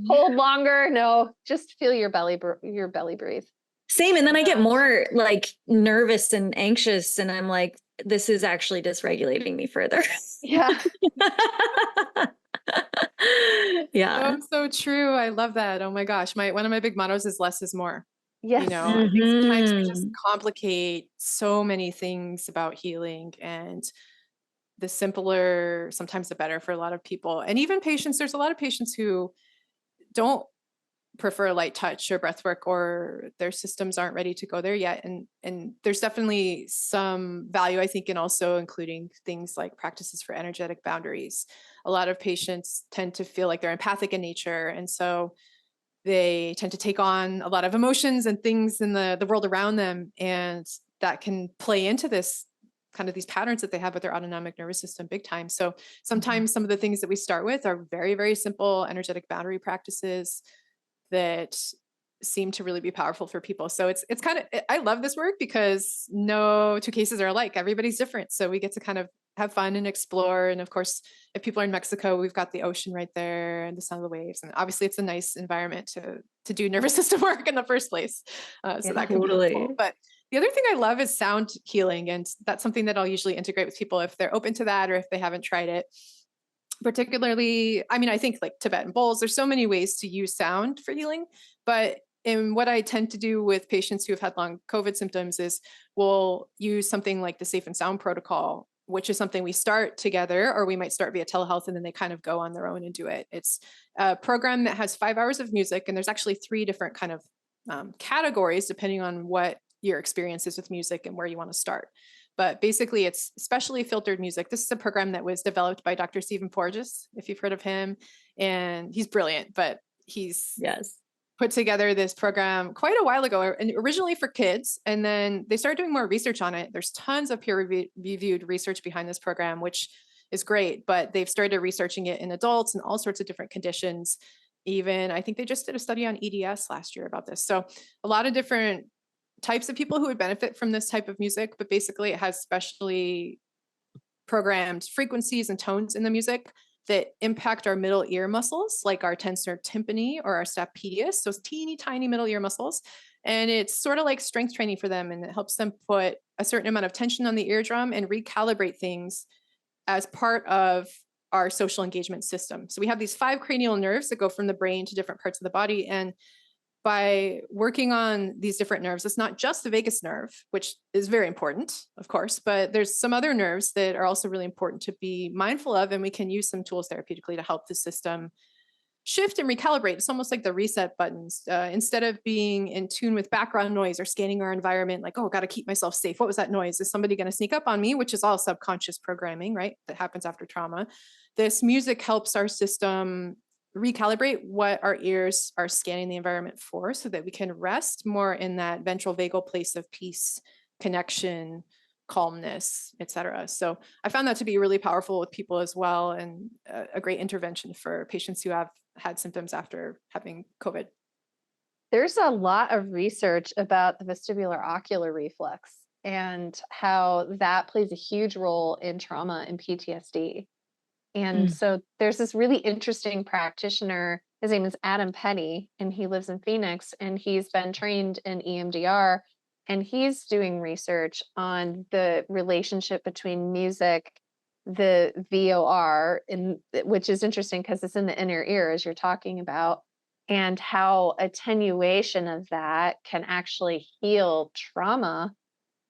hold longer. No, just feel your belly breathe. Same. And then I get more like nervous and anxious, and I'm like, this is actually dysregulating me further. Yeah. Yeah. So true. I love that. Oh my gosh. One of my big mottos is less is more. Yes. I think sometimes we just complicate so many things about healing, and the simpler, sometimes the better for a lot of people. And even patients, there's a lot of patients who don't prefer light touch or breath work, or their systems aren't ready to go there yet. And there's definitely some value, I think, in also including things like practices for energetic boundaries. A lot of patients tend to feel like they're empathic in nature. And so they tend to take on a lot of emotions and things in the world around them. And that can play into this kind of these patterns that they have with their autonomic nervous system big time. So sometimes some of the things that we start with are very, very simple energetic boundary practices that seem to really be powerful for people. So it's kind of, I love this work because no 2 cases are alike. Everybody's different. So we get to kind of have fun and explore. And of course, if people are in Mexico, we've got the ocean right there and the sound of the waves. And obviously it's a nice environment to do nervous system work in the first place. So that can be helpful. But the other thing I love is sound healing. And that's something that I'll usually integrate with people if they're open to that, or if they haven't tried it. Particularly, I mean, I think like Tibetan bowls, there's so many ways to use sound for healing. But in what I tend to do with patients who have had long COVID symptoms is we'll use something like the Safe and Sound protocol, which is something we start together, or we might start via telehealth and then they kind of go on their own and do it. It's a program that has 5 hours of music, and there's actually 3 different kind of categories depending on what your experience is with music and where you want to start. But basically, it's specially filtered music. This is a program that was developed by Dr. Stephen Porges, if you've heard of him. And he's brilliant, but he's Yes. put together this program quite a while ago, and originally for kids. And then they started doing more research on it. There's tons of peer-reviewed research behind this program, which is great, but they've started researching it in adults and all sorts of different conditions. Even, I think they just did a study on EDS last year about this. So a lot of different types of people who would benefit from this type of music, but basically it has specially programmed frequencies and tones in the music that impact our middle ear muscles, like our tensor tympani or our stapedius, those teeny tiny middle ear muscles. And it's sort of like strength training for them. And it helps them put a certain amount of tension on the eardrum and recalibrate things as part of our social engagement system. So we have these 5 cranial nerves that go from the brain to different parts of the body. And by working on these different nerves, it's not just the vagus nerve, which is very important, of course, but there's some other nerves that are also really important to be mindful of. And we can use some tools therapeutically to help the system shift and recalibrate. It's almost like the reset buttons. Instead of being in tune with background noise or scanning our environment, like, oh, got to keep myself safe. What was that noise? Is somebody going to sneak up on me? Which is all subconscious programming, right? That happens after trauma. This music helps our system recalibrate what our ears are scanning the environment for, so that we can rest more in that ventral vagal place of peace, connection, calmness, etc. So I found that to be really powerful with people as well, and a great intervention for patients who have had symptoms after having COVID. There's a lot of research about the vestibular ocular reflex and how that plays a huge role in trauma and PTSD. And so there's this really interesting practitioner. His name is Adam Petty, and he lives in Phoenix, and he's been trained in EMDR, and he's doing research on the relationship between music, the VOR, which is interesting because it's in the inner ear, as you're talking about, and how attenuation of that can actually heal trauma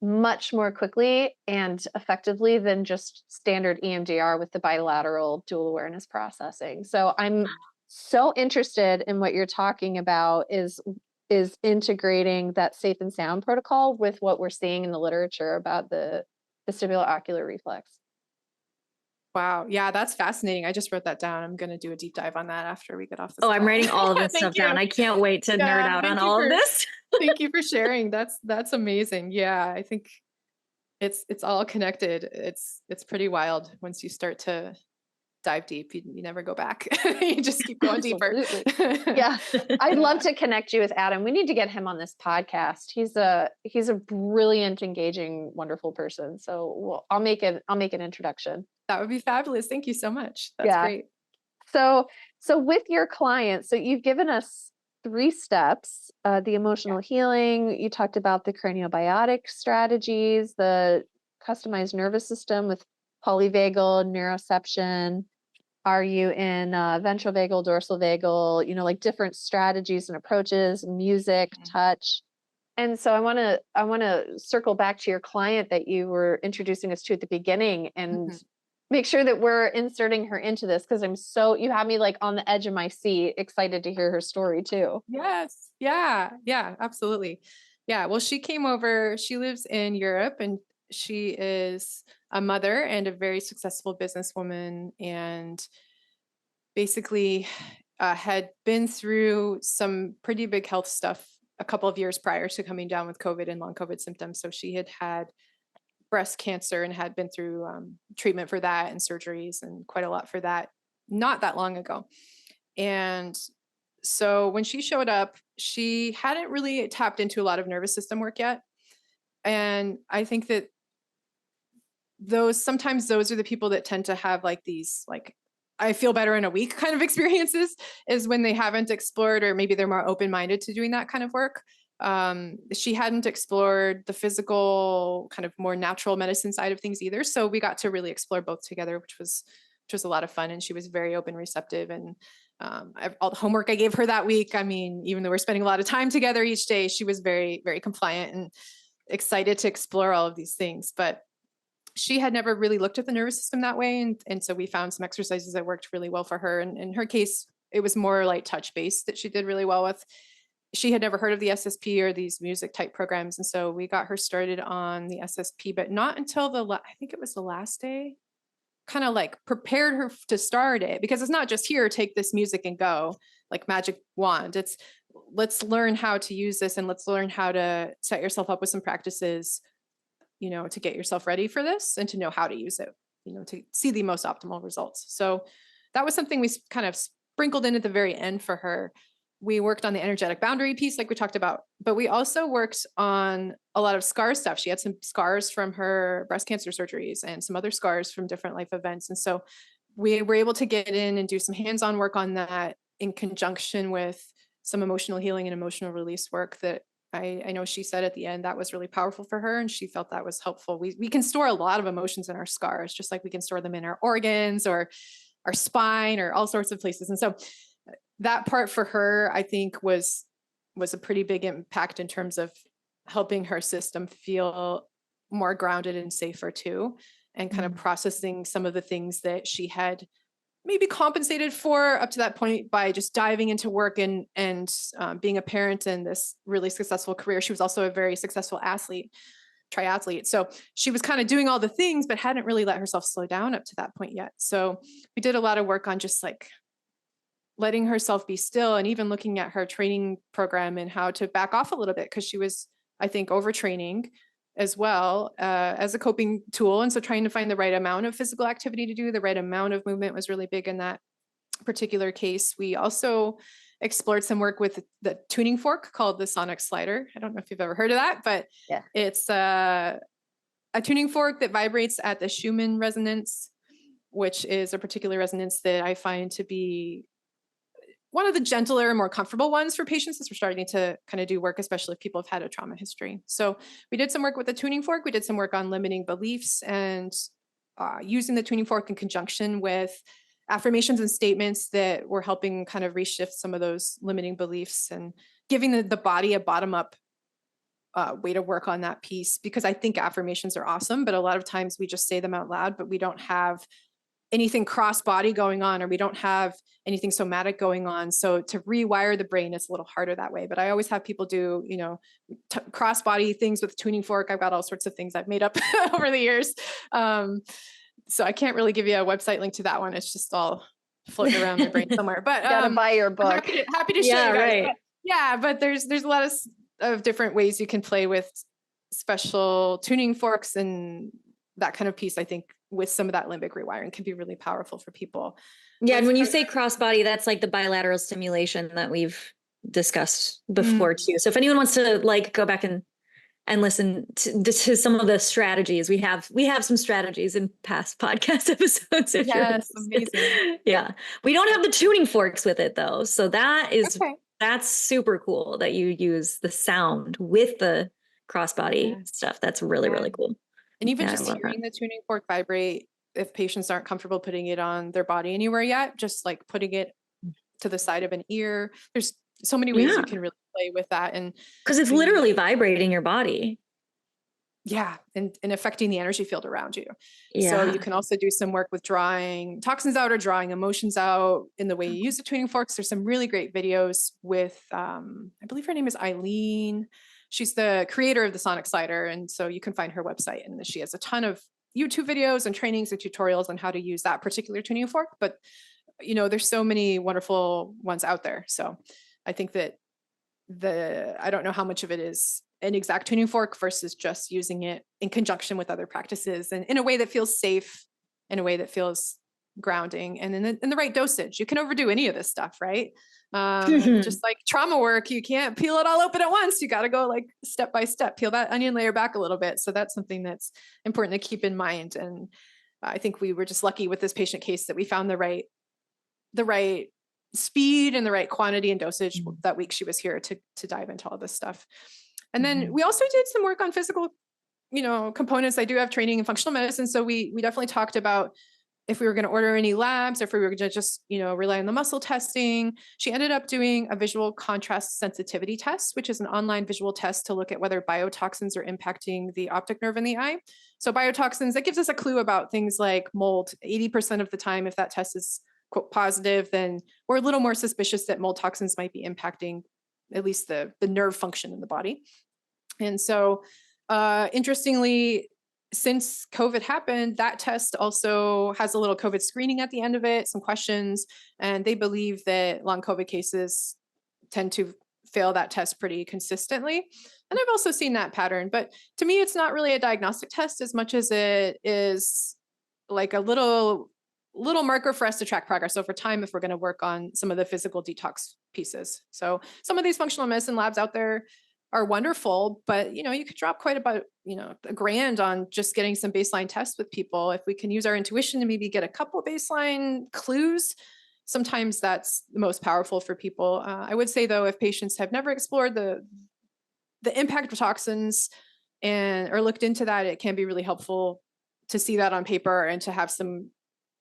much more quickly and effectively than just standard EMDR with the bilateral dual awareness processing. So I'm so interested in what you're talking about is integrating that safe and sound protocol with what we're seeing in the literature about the vestibular ocular reflex. Wow. Yeah, that's fascinating. I just wrote that down. I'm going to do a deep dive on that after we get off this Oh, I'm call. writing all of this stuff down. I can't wait to nerd out on all of this. Thank you for sharing. That's amazing. Yeah, I think it's all connected. It's pretty wild once you start to dive deep. You never go back. You just keep going deeper. Yeah. I'd love to connect you with Adam. We need to get him on this podcast. He's a brilliant, engaging, wonderful person. So I'll make an introduction. That would be fabulous. Thank you so much. That's great. So with your clients, so you've given us 3 steps, the emotional healing, you talked about the craniobiotic strategies, the customized nervous system with polyvagal, neuroception. Are you in ventral vagal, dorsal vagal, like different strategies and approaches, music, touch. And so I want to circle back to your client that you were introducing us to at the beginning and make sure that we're inserting her into this, because you have me like on the edge of my seat, excited to hear her story too. Yes. Yeah, absolutely. Yeah. Well, she came over, she lives in Europe, and she is a mother and a very successful businesswoman, and basically had been through some pretty big health stuff a couple of years prior to coming down with COVID and long COVID symptoms. So she had breast cancer and had been through treatment for that and surgeries and quite a lot for that not that long ago. And so when she showed up, she hadn't really tapped into a lot of nervous system work yet. And I think that sometimes those are the people that tend to have like these, like, I feel better in a week kind of experiences, is when they haven't explored, or maybe they're more open-minded to doing that kind of work. She hadn't explored the physical kind of more natural medicine side of things either. So we got to really explore both together, which was a lot of fun. And she was very open, receptive. And all the homework I gave her that week, I mean, even though we're spending a lot of time together each day, she was very, very compliant and excited to explore all of these things. But she had never really looked at the nervous system that way. And so we found some exercises that worked really well for her. And in her case, it was more like touch based that she did really well with. she had never heard of the SSP or these music type programs. And so we got her started on the SSP, but not until I think it was the last day, kind of like prepared her to start it, because it's not just here, take this music and go like magic wand. It's let's learn how to use this, and let's learn how to set yourself up with some practices, to get yourself ready for this and to know how to use it, to see the most optimal results. So that was something we kind of sprinkled in at the very end for her. We worked on the energetic boundary piece, like we talked about, but we also worked on a lot of scar stuff. She had some scars from her breast cancer surgeries and some other scars from different life events. And so we were able to get in and do some hands-on work on that in conjunction with some emotional healing and emotional release work that I know she said at the end that was really powerful for her, and she felt that was helpful. We can store a lot of emotions in our scars, just like we can store them in our organs or our spine or all sorts of places. And so that part for her, I think, was a pretty big impact in terms of helping her system feel more grounded and safer too, and kind of processing some of the things that she had maybe compensated for up to that point by just diving into work and being a parent in this really successful career. She was also a very successful triathlete. So she was kind of doing all the things, but hadn't really let herself slow down up to that point yet. So we did a lot of work on just like letting herself be still, and even looking at her training program and how to back off a little bit, because she was, I think, overtraining as well as a coping tool. And so trying to find the right amount of physical activity to do, the right amount of movement was really big in that particular case. We also explored some work with the tuning fork called the sonic slider. I don't know if you've ever heard of that, but Yeah. It's a tuning fork that vibrates at the Schumann resonance, which is a particular resonance that I find to be one of the gentler, more comfortable ones for patients as we're starting to kind of do work, especially if people have had a trauma history. So we did some work with the tuning fork. We did some work on limiting beliefs and using the tuning fork in conjunction with affirmations and statements that were helping kind of reshift some of those limiting beliefs and giving the body a bottom-up way to work on that piece. Because I think affirmations are awesome, but a lot of times we just say them out loud, but we don't have anything cross body going on, or we don't have anything somatic going on. So to rewire the brain is a little harder that way. But I always have people do, cross body things with tuning fork. I've got all sorts of things I've made up over the years. So I can't really give you a website link to that one. It's just all floating around my brain somewhere. But Gotta buy your book. Happy to show Yeah, you guys. right. But there's a lot of different ways you can play with special tuning forks, and that kind of piece, I think, with some of that limbic rewiring can be really powerful for people. Yeah. And when you say crossbody, that's like the bilateral stimulation that we've discussed before too. So if anyone wants to like go back and listen to some of the strategies, we have some strategies in past podcast episodes. Yes, amazing. Yeah. We don't have the tuning forks with it though. So that's super cool that you use the sound with the crossbody stuff. That's really, really cool. And even just hearing the tuning fork vibrate, if patients aren't comfortable putting it on their body anywhere yet, just like putting it to the side of an ear. There's so many ways you can really play with that. And because it's literally vibrating your body. Yeah. And affecting the energy field around you. Yeah. So you can also do some work with drawing toxins out or drawing emotions out in the way you use the tuning forks. There's some really great videos with, I believe her name is Eileen. She's the creator of the Sonic Slider. And so you can find her website, and she has a ton of YouTube videos and trainings and tutorials on how to use that particular tuning fork. But, there's so many wonderful ones out there. So I think that I don't know how much of it is an exact tuning fork versus just using it in conjunction with other practices and in a way that feels safe, in a way that feels grounding, and in the right dosage. You can overdo any of this stuff, right? Just like trauma work, you can't peel it all open at once. You got to go like step by step, peel that onion layer back a little bit. So that's something that's important to keep in mind. And I think we were just lucky with this patient case that we found the right speed and the right quantity and dosage that week she was here to dive into all this stuff. And then we also did some work on physical, components. I do have training in functional medicine. So we definitely talked about if we were going to order any labs, if we were going to just, rely on the muscle testing. She ended up doing a visual contrast sensitivity test, which is an online visual test to look at whether biotoxins are impacting the optic nerve in the eye. So biotoxins, that gives us a clue about things like mold. 80% of the time, if that test is quote positive, then we're a little more suspicious that mold toxins might be impacting at least the nerve function in the body. And so interestingly, since COVID happened, that test also has a little COVID screening at the end of it, some questions, and they believe that long COVID cases tend to fail that test pretty consistently. And I've also seen that pattern, but to me, it's not really a diagnostic test as much as it is like a little marker for us to track progress over time if we're going to work on some of the physical detox pieces. So some of these functional medicine labs out there are wonderful, but you could drop quite about $1,000 on just getting some baseline tests with people. If we can use our intuition to maybe get a couple baseline clues, sometimes that's the most powerful for people. I would say though, if patients have never explored the impact of toxins or looked into that, it can be really helpful to see that on paper and to have some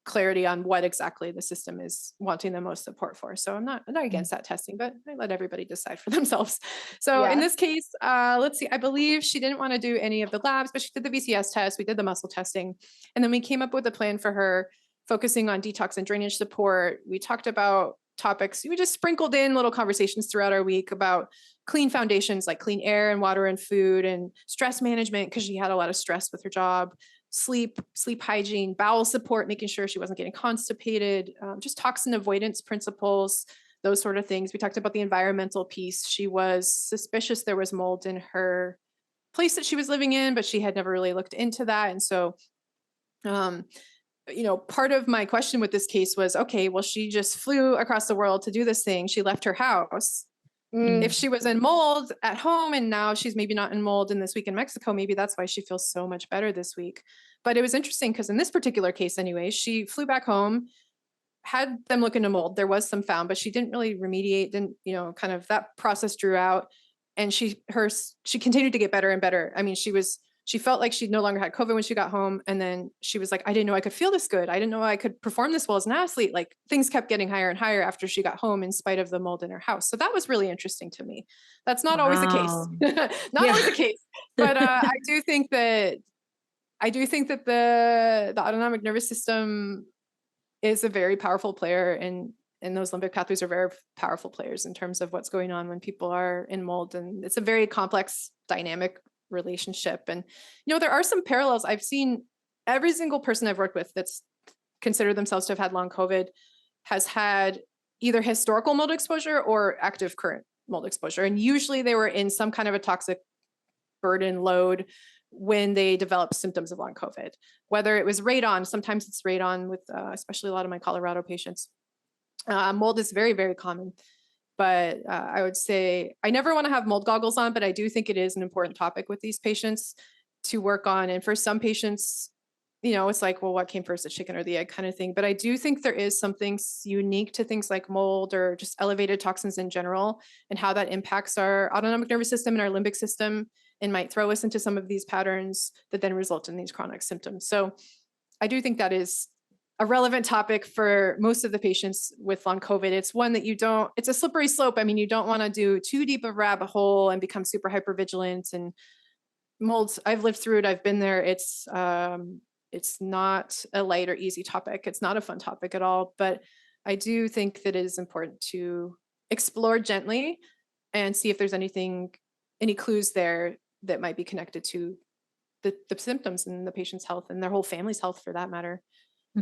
clarity on what exactly the system is wanting the most support for. So I'm not against that testing, but I let everybody decide for themselves. So in this case, let's see, I believe she didn't want to do any of the labs, but she did the VCS test. We did the muscle testing. And then we came up with a plan for her focusing on detox and drainage support. We talked about topics. We just sprinkled in little conversations throughout our week about clean foundations like clean air and water and food and stress management, because she had a lot of stress with her job, sleep hygiene, bowel support, making sure she wasn't getting constipated, just toxin avoidance principles, those sort of things. We talked about the environmental piece. She was suspicious there was mold in her place that she was living in, but she had never really looked into that. And so, part of my question with this case was, okay, well, she just flew across the world to do this thing. She left her house. If she was in mold at home and now she's maybe not in mold in this week in Mexico, maybe that's why she feels so much better this week. But it was interesting because in this particular case anyway, she flew back home, had them look into mold. There was some found, but she didn't really remediate, kind of that process drew out. And she continued to get better and better. I mean, she felt like she no longer had COVID when she got home. And then she was like, I didn't know I could feel this good. I didn't know I could perform this well as an athlete. Like things kept getting higher and higher after she got home in spite of the mold in her house. So that was really interesing to me. That's not always the case. Always the case. But I do think that the autonomic nervous system is a very powerful player, and those limbic pathways are very powerful players in terms of what's going on when people are in mold. And it's a very complex dynamic relationship. And there are some parallels. I've seen every single person I've worked with that's considered themselves to have had long COVID has had either historical mold exposure or active current mold exposure. And usually they were in some kind of a toxic burden load when they developed symptoms of long COVID, whether it was radon. Sometimes it's radon with especially a lot of my Colorado patients. Mold is very, very common. But I would say I never want to have mold goggles on, but I do think it is an important topic with these patients to work on. And for some patients, it's like, well, what came first, the chicken or the egg kind of thing. But I do think there is something unique to things like mold or just elevated toxins in general and how that impacts our autonomic nervous system and our limbic system and might throw us into some of these patterns that then result in these chronic symptoms. So I do think that is a relevant topic for most of the patients with long COVID. It's one that it's a slippery slope. I mean, you don't want to do too deep of a rabbit hole and become super hypervigilant. And molds, I've lived through it. I've been there. It's not a light or easy topic. It's not a fun topic at all, but I do think that it is important to explore gently and see if there's any clues there that might be connected to the symptoms and the patient's health and their whole family's health for that matter.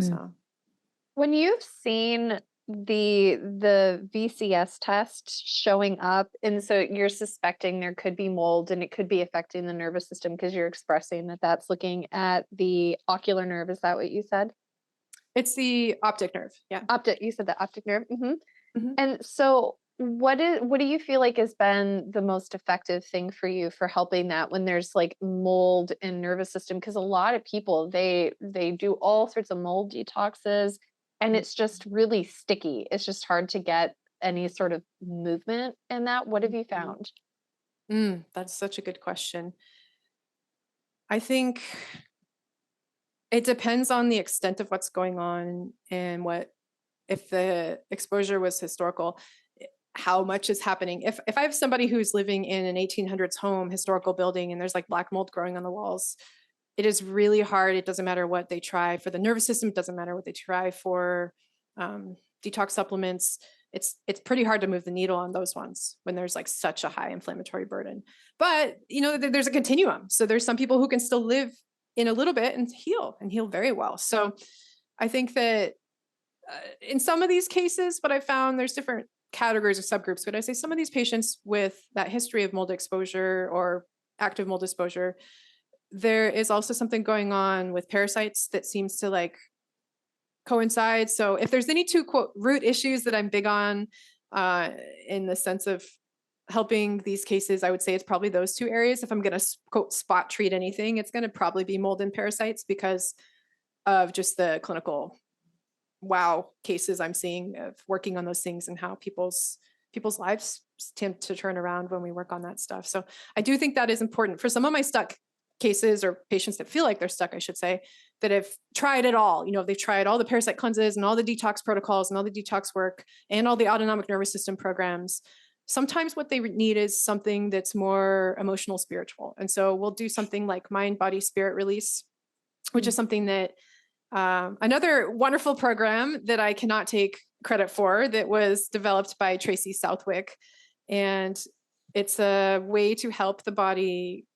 So when you've seen the VCS test showing up, and so you're suspecting there could be mold and it could be affecting the nervous system because you're expressing that that's looking at the ocular nerve. Is that what you said? It's the optic nerve. Yeah. You said the optic nerve. And so what do you feel like has been the most effective thing for you for helping that when there's like mold in nervous system? Because a lot of people, they do all sorts of mold detoxes and it's just really sticky. It's just hard to get any sort of movement in that. What have you found? That's such a good question. I think it depends on the extent of what's going on and if the exposure was historical, how much is happening. If I have somebody who's living in an 1800s home, historical building, and there's like black mold growing on the walls, it is really hard. It doesn't matter what they try for the nervous system. It doesn't matter what they try for detox supplements. it's pretty hard to move the needle on those ones when there's like such a high inflammatory burden. But, there's a continuum. So there's some people who can still live in a little bit and heal very well. So I think that in some of these cases, what I found, there's different categories or subgroups, but I say some of these patients with that history of mold exposure or active mold exposure, there is also something going on with parasites that seems to like coincide. So if there's any two quote root issues that I'm big on in the sense of helping these cases, I would say it's probably those two areas. If I'm going to quote spot treat anything, it's going to probably be mold and parasites because of just the clinical wow cases I'm seeing of working on those things and how people's lives tend to turn around when we work on that stuff. So I do think that is important for some of my stuck cases or patients that feel like they're stuck, I should say, that have tried it all. They've tried all the parasite cleanses and all the detox protocols and all the detox work and all the autonomic nervous system programs. Sometimes what they need is something that's more emotional, spiritual. And so we'll do something like mind, body, spirit release, which is something that another wonderful program that I cannot take credit for that was developed by Tracy Southwick. And it's a way to help the body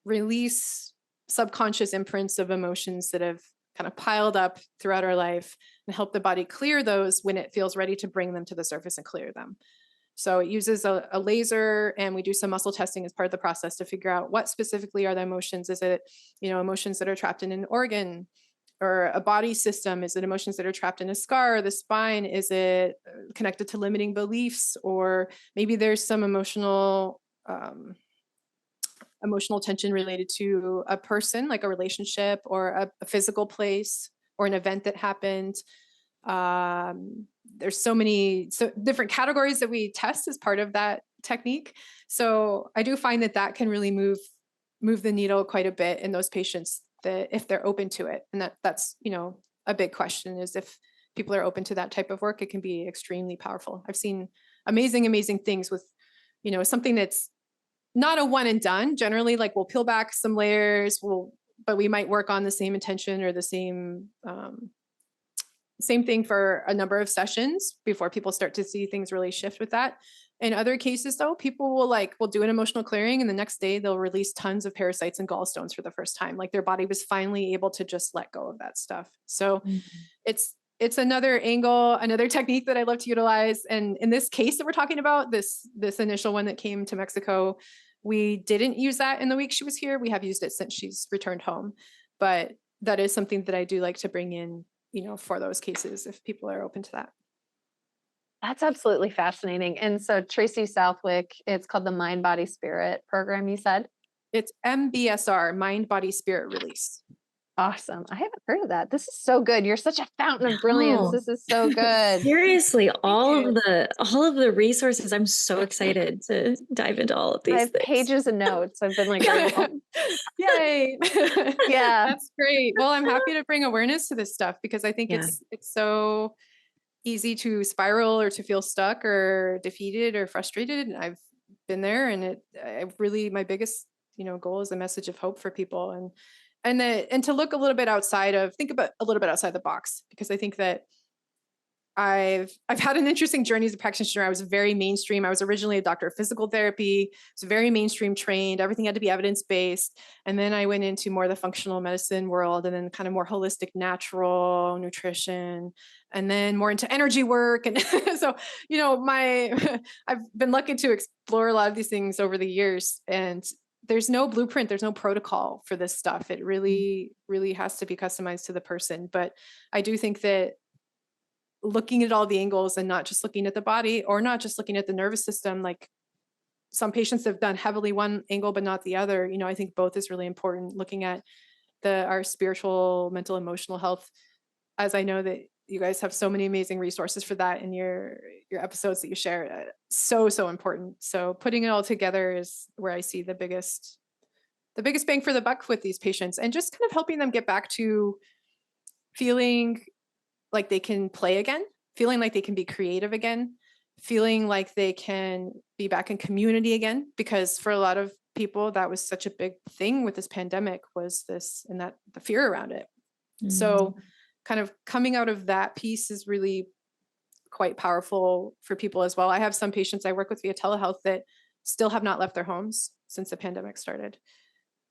release subconscious imprints of emotions that have kind of piled up throughout our life and help the body clear those when it feels ready to bring them to the surface and clear them. So it uses a laser, and we do some muscle testing as part of the process to figure out what specifically are the emotions. Is it, emotions that are trapped in an organ or a body system? Is it emotions that are trapped in a scar or the spine? Is it connected to limiting beliefs? Or maybe there's some emotional tension related to a person, like a relationship or a physical place or an event that happened. There's so different categories that we test as part of that technique. So I do find that can really move the needle quite a bit in those patients that if they're open to it. And that's, a big question is if people are open to that type of work, it can be extremely powerful. I've seen amazing things with, something that's not a one and done. Generally, like we'll peel back some layers, but we might work on the same intention or the same thing for a number of sessions before people start to see things really shift with that. In other cases, though, people will do an emotional clearing, and the next day they'll release tons of parasites and gallstones for the first time. Like their body was finally able to just let go of that stuff. So it's another angle, another technique that I love to utilize. And in this case that we're talking about, this initial one that came to Mexico, we didn't use that in the week she was here. We have used it since she's returned home. But that is something that I do like to bring in, for those cases, if people are open to that. That's absolutely fascinating. And so Tracy Southwick, it's called the Mind, Body, Spirit program, you said? It's MBSR, Mind, Body, Spirit Release. Awesome. I haven't heard of that. This is so good. You're such a fountain of brilliance. This is so good. Seriously, all of the resources. I'm so excited to dive into all of these I have things. pages of notes. I've been like, yay. Yeah. That's great. Well, I'm happy to bring awareness to this stuff because I think it's so easy to spiral or to feel stuck or defeated or frustrated. And I've been there, and my biggest, goal is a message of hope for people and to look a little bit think about a little bit outside the box, because I think that I've had an interesting journey as a practitioner. I was very mainstream. I was originally a doctor of physical therapy. I was very mainstream trained. Everything had to be evidence-based. And then I went into more the functional medicine world, and then kind of more holistic, natural nutrition, and then more into energy work. And so, I've been lucky to explore a lot of these things over the years, and there's no blueprint, there's no protocol for this stuff. It really, really has to be customized to the person. But I do think that looking at all the angles and not just looking at the body or not just looking at the nervous system, like some patients have done heavily one angle but not the other, I think both is really important. Looking at our spiritual, mental, emotional health, as I know that you guys have so many amazing resources for that in your episodes that you share. So important. So putting it all together is where I see the biggest bang for the buck with these patients, and just kind of helping them get back to feeling like they can play again, feeling like they can be creative again, feeling like they can be back in community again. Because for a lot of people, that was such a big thing with this pandemic, was this and that the fear around it. So kind of coming out of that piece is really quite powerful for people as well. I have some patients I work with via telehealth that still have not left their homes since the pandemic started.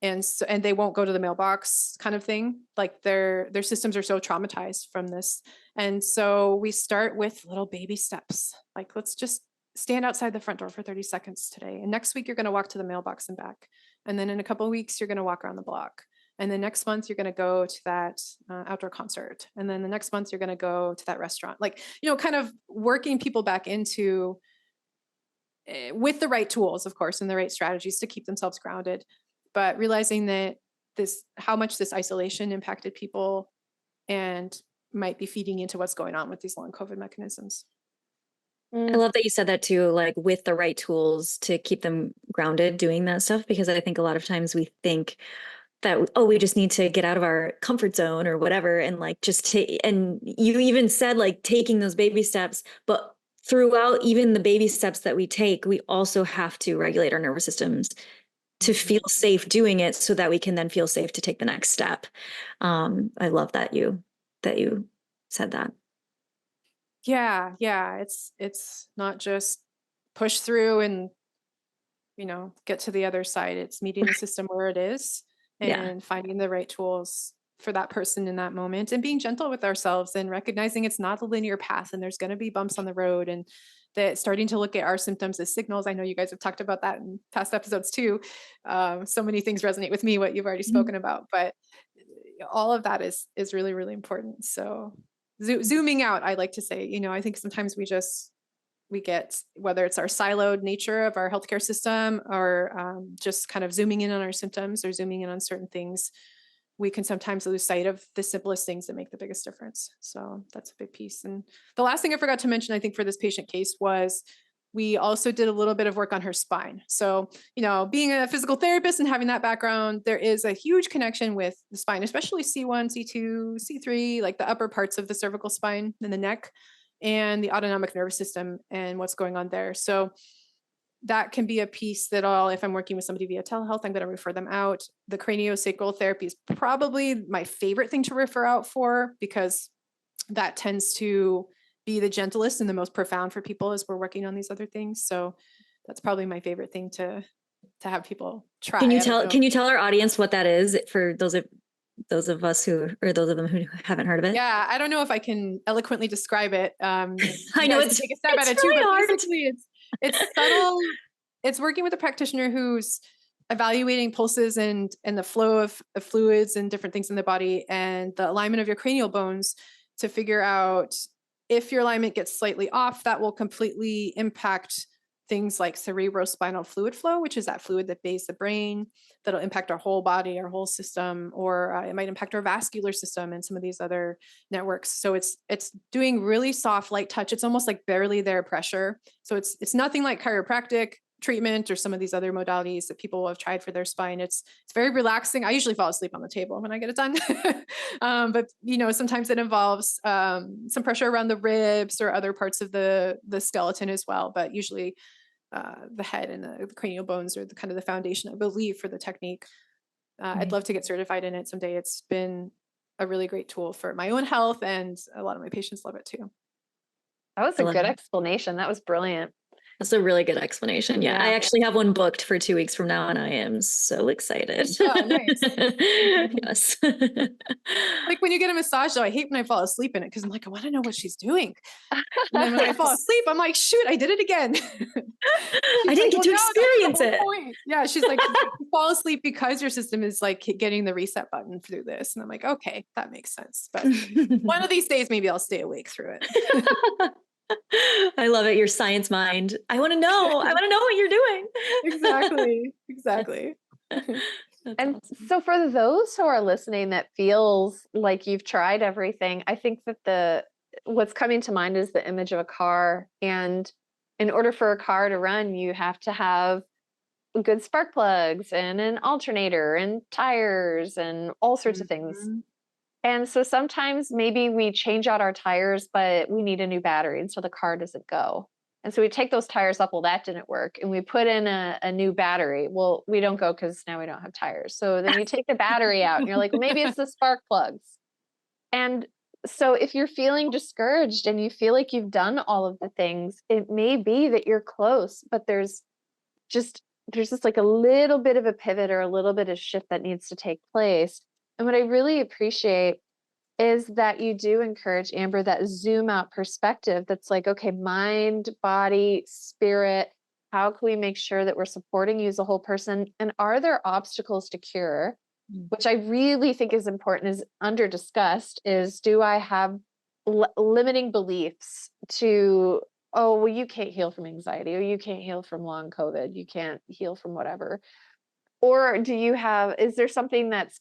And they won't go to the mailbox kind of thing. Like their systems are so traumatized from this. And so we start with little baby steps. Like, let's just stand outside the front door for 30 seconds today. And next week, you're going to walk to the mailbox and back. And then in a couple of weeks, you're going to walk around the block. And then next month, you're going to go to that outdoor concert. And then the next month, you're going to go to that restaurant. Like, kind of working people back into with the right tools, of course, and the right strategies to keep themselves grounded. But realizing that how much this isolation impacted people and might be feeding into what's going on with these long COVID mechanisms. I love that you said that too, like with the right tools to keep them grounded doing that stuff, because I think a lot of times we think that, oh, we just need to get out of our comfort zone or whatever. And like, and you even said like taking those baby steps, but throughout even the baby steps that we take, we also have to regulate our nervous systems to feel safe doing it so that we can then feel safe to take the next step. I love that you said that. Yeah. It's not just push through and, get to the other side. It's meeting the system where it is and finding the right tools for that person in that moment, and being gentle with ourselves and recognizing it's not a linear path and there's going to be bumps on the road, and that starting to look at our symptoms as signals. I know you guys have talked about that in past episodes too. So many things resonate with me, what you've already spoken about, but all of that is really, really important. So zooming out, I like to say, I think sometimes we get, whether it's our siloed nature of our healthcare system or just kind of zooming in on our symptoms or zooming in on certain things, we can sometimes lose sight of the simplest things that make the biggest difference. So that's a big piece. And the last thing I forgot to mention, I think, for this patient case was we also did a little bit of work on her spine. So, being a physical therapist and having that background, there is a huge connection with the spine, especially C1, C2, C3, like the upper parts of the cervical spine and the neck and the autonomic nervous system and what's going on there. So that can be a piece that if I'm working with somebody via telehealth, I'm going to refer them out. The craniosacral therapy is probably my favorite thing to refer out for, because that tends to be the gentlest and the most profound for people as we're working on these other things. So that's probably my favorite thing to have people try. Can you tell our audience what that is for those of us who haven't heard of it? Yeah, I don't know if I can eloquently describe it. I know it's take a stab at it really too, but hard. basically it's subtle. It's working with a practitioner who's evaluating pulses and the flow of fluids and different things in the body and the alignment of your cranial bones to figure out if your alignment gets slightly off, that will completely impact things like cerebrospinal fluid flow, which is that fluid that bathes the brain, that'll impact our whole body, our whole system, or it might impact our vascular system and some of these other networks. So it's doing really soft, light touch. It's almost like barely there pressure. So it's nothing like chiropractic treatment or some of these other modalities that people have tried for their spine. It's very relaxing. I usually fall asleep on the table when I get it done. But sometimes it involves some pressure around the ribs or other parts of the skeleton as well. But usually the head and the cranial bones are the kind of the foundation, I believe, for the technique. I'd love to get certified in it someday. It's been a really great tool for my own health, and a lot of my patients love it too. That was a good explanation. That was brilliant. That's a really good explanation. Yeah, I actually have one booked for 2 weeks from now, and I am so excited. Oh, nice. Yes. Like when you get a massage, though, I hate when I fall asleep in it because I'm like, I want to know what she's doing. And then when I fall asleep, I'm like, shoot, I did it again. I didn't get to experience it. Yeah, she's like, you fall asleep because your system is like getting the reset button through this. And I'm like, okay, that makes sense. But one of these days, maybe I'll stay awake through it. I love it. Your science mind. I want to know. I want to know what you're doing. Exactly. And awesome. So for those who are listening that feels like you've tried everything, I think that what's coming to mind is the image of a car. And in order for a car to run, you have to have good spark plugs and an alternator and tires and all sorts of things. And so sometimes maybe we change out our tires, but we need a new battery, and so the car doesn't go. And so we take those tires up, well, that didn't work, and we put in a new battery. Well, we don't go because now we don't have tires. So then you take the battery out, and you're like, well, maybe it's the spark plugs. And So if you're feeling discouraged and you feel like you've done all of the things, it may be that you're close, but just there's just like a little bit of a pivot or a little bit of shift that needs to take place. And what I really appreciate is that you do encourage, Amber, that zoom out perspective that's like, okay, mind, body, spirit, how can we make sure that we're supporting you as a whole person? And are there obstacles to cure? Mm. Which I really think is important, is under discussed, is do I have limiting beliefs to, oh, well, you can't heal from anxiety, or you can't heal from long COVID, you can't heal from whatever. Or do you have, is there something that's,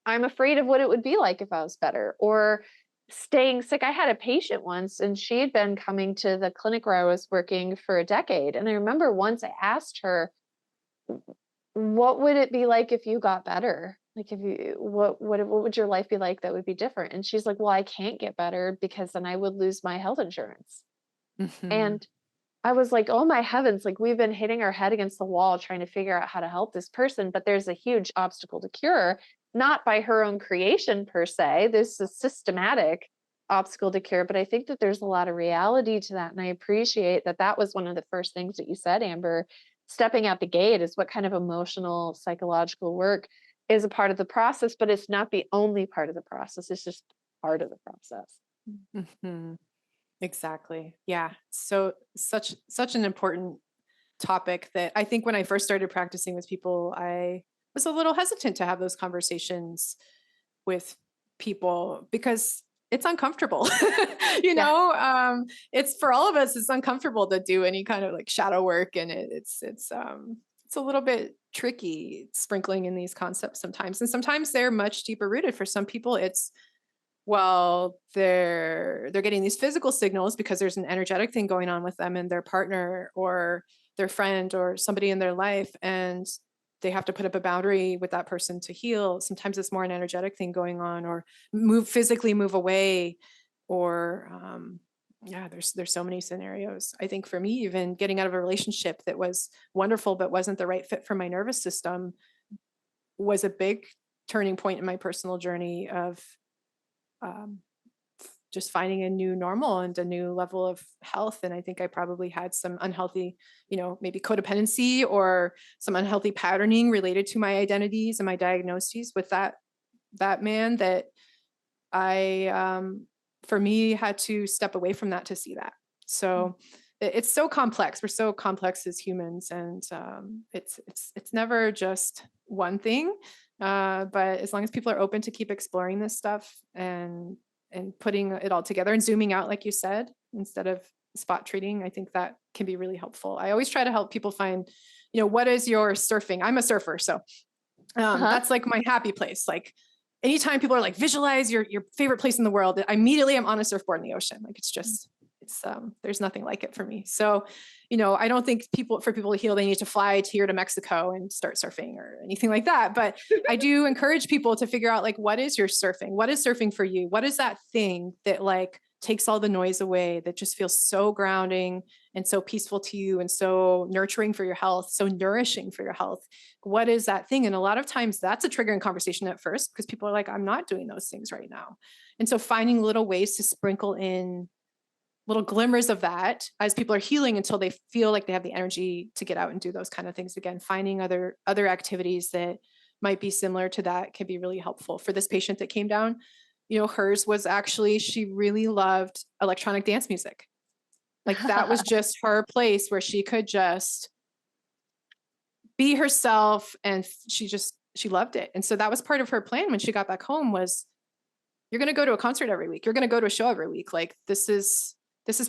I'm afraid of what it would be like if I was better, or staying sick. I had a patient once and she had been coming to the clinic where I was working for a decade. And I remember once I asked her, what would it be like if you got better? Like if you, what would your life be like that would be different? And she's like, well, I can't get better because then I would lose my health insurance. Mhm. And I was like, oh my heavens, like we've been hitting our head against the wall trying to figure out how to help this person, but there's a huge obstacle to cure, not by her own creation per se. This is a systematic obstacle to cure, but I think that there's a lot of reality to that. And I appreciate that that was one of the first things that you said, Amber. Stepping out the gate is what kind of emotional, psychological work is a part of the process, but it's not the only part of the process. It's just part of the process. Mhm. Exactly. Yeah. So such an important topic that I think when I first started practicing with people, I was a little hesitant to have those conversations with people because it's uncomfortable. you Yeah. know, it's for all of us, it's uncomfortable to do any kind of like shadow work, and it's a little bit tricky sprinkling in these concepts sometimes. And sometimes they're much deeper rooted. For some people, it's, well, they're getting these physical signals because there's an energetic thing going on with them and their partner or their friend or somebody in their life, and they have to put up a boundary with that person to heal. Sometimes it's more an energetic thing going on, or move away, or yeah, there's so many scenarios. I think for me, even getting out of a relationship that was wonderful but wasn't the right fit for my nervous system was a big turning point in my personal journey of um, just finding a new normal and a new level of health. And I think I probably had some unhealthy, maybe codependency or some unhealthy patterning related to my identities and my diagnoses with that man, that I, for me, had to step away from that to see that. So it's so complex. We're so complex as humans, and it's never just one thing. But as long as people are open to keep exploring this stuff and putting it all together and zooming out, like you said, instead of spot treating, I think that can be really helpful. I always try to help people find, what is your surfing? I'm a surfer, so that's like my happy place. Like anytime people are like, visualize your favorite place in the world, I immediately am on a surfboard in the ocean. Like there's nothing like it for me. So, I don't think for people to heal, they need to fly here to Mexico and start surfing or anything like that. But I do encourage people to figure out, like, what is your surfing? What is surfing for you? What is that thing that like takes all the noise away, that just feels so grounding and so peaceful to you and so nurturing for your health, so nourishing for your health? What is that thing? And a lot of times that's a triggering conversation at first, because people are like, I'm not doing those things right now. And so finding little ways to sprinkle in little glimmers of that as people are healing until they feel like they have the energy to get out and do those kind of things again. Finding other activities that might be similar to that can be really helpful. For this patient that came down, hers was actually, she really loved electronic dance music. Like that was just her place where she could just be herself, and she loved it. And so that was part of her plan when she got back home was, you're going to go to a concert every week. You're going to go to a show every week. Like this is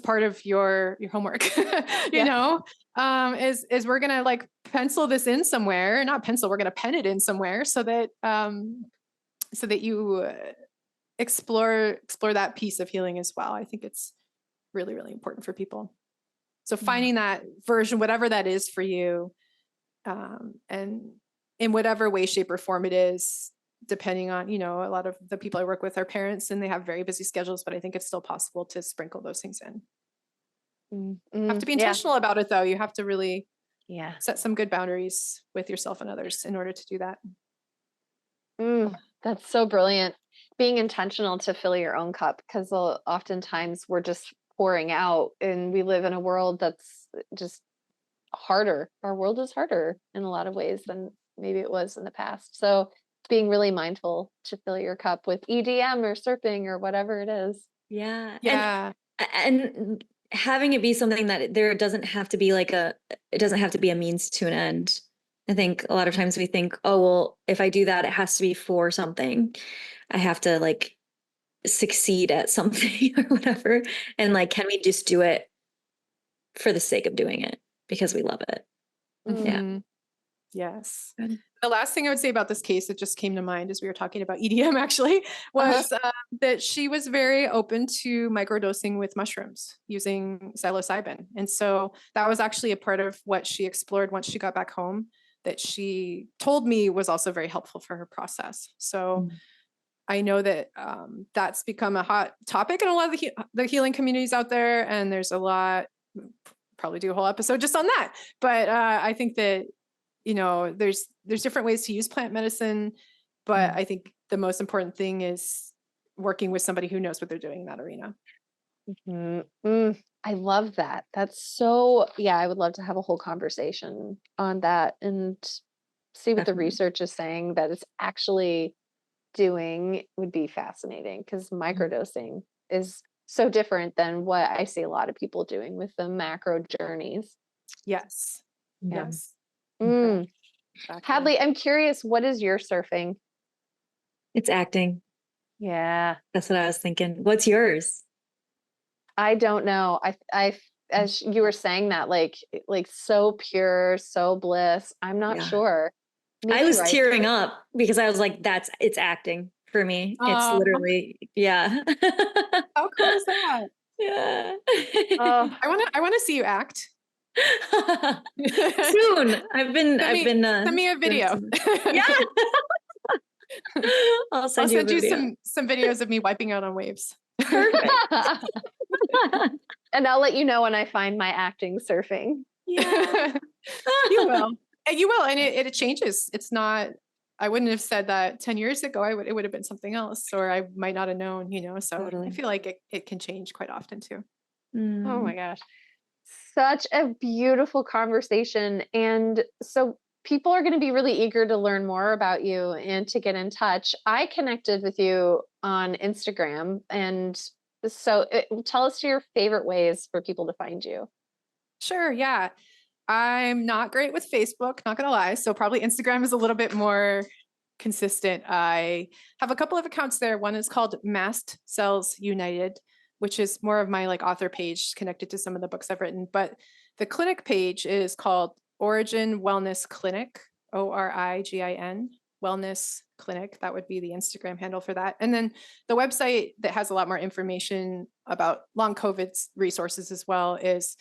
part of your homework, is we're going to like pencil this in somewhere, not pencil, we're going to pen it in somewhere so that you explore that piece of healing as well. I think it's really, really important for people. So finding that version, whatever that is for you, and in whatever way, shape, or form it is, depending on, a lot of the people I work with are parents and they have very busy schedules, but I think it's still possible to sprinkle those things in. You have to be intentional about it though. You have to really set some good boundaries with yourself and others in order to do that. That's so brilliant. being intentional to fill your own cup, because oftentimes we're just pouring out, and we live in a world that's just harder. Our world is harder in a lot of ways than maybe it was in the past. So being really mindful to fill your cup with EDM or surfing or whatever it is. Yeah. Yeah. And having it be something that there doesn't have to be it doesn't have to be a means to an end. I think a lot of times we think, oh, well, if I do that, it has to be for something. I have to like succeed at something or whatever. And like, can we just do it for the sake of doing it because we love it? Yeah. Mhm. Yes. Good. The last thing I would say about this case that just came to mind as we were talking about EDM actually was that she was very open to microdosing with mushrooms using psilocybin. And so that was actually a part of what she explored once she got back home that she told me was also very helpful for her process. So I know that that's become a hot topic in a lot of the healing communities out there. And there's a lot, probably do a whole episode just on that. But I think that, there's different ways to use plant medicine, but I think the most important thing is working with somebody who knows what they're doing in that arena. I love that. That's so, yeah, I would love to have a whole conversation on that and see what the Definitely. research is saying that it's actually doing. Would be fascinating, because microdosing is so different than what I see a lot of people doing with the macro journeys. Yes. Yeah. Yes. Mm. Exactly. Hadley, I'm curious, what is your surfing? It's acting. Yeah, That's what I was thinking. What's yours? I don't know. As you were saying that, like so pure, so bliss. I'm not Yeah. sure. I Maybe was right. tearing up because I was like, it's acting for me. It's literally, yeah. How cool is that? Yeah. Oh, I want to see you act. Soon. I've been Send me a doing video. some- Yeah. I'll I'll send you a send you video. some videos of me wiping out on waves. Perfect. and I'll let you know when I find my acting surfing. Yeah. You will. And you will. And it changes. It's not, I wouldn't have said that 10 years ago. It would have been something else, or I might not have known, so Totally. I feel like it can change quite often too. Oh my gosh. Such a beautiful conversation. And so people are going to be really eager to learn more about you and to get in touch. I connected with you on Instagram. And so tell us your favorite ways for people to find you. Sure. Yeah. I'm not great with Facebook, not going to lie. So probably Instagram is a little bit more consistent. I have a couple of accounts there. One is called Mast Cells United, which is more of my like author page connected to some of the books I've written. But the clinic page is called Origin Wellness Clinic, ORIGIN Wellness Clinic. That would be the Instagram handle for that. And then the website that has a lot more information about long COVID resources as well is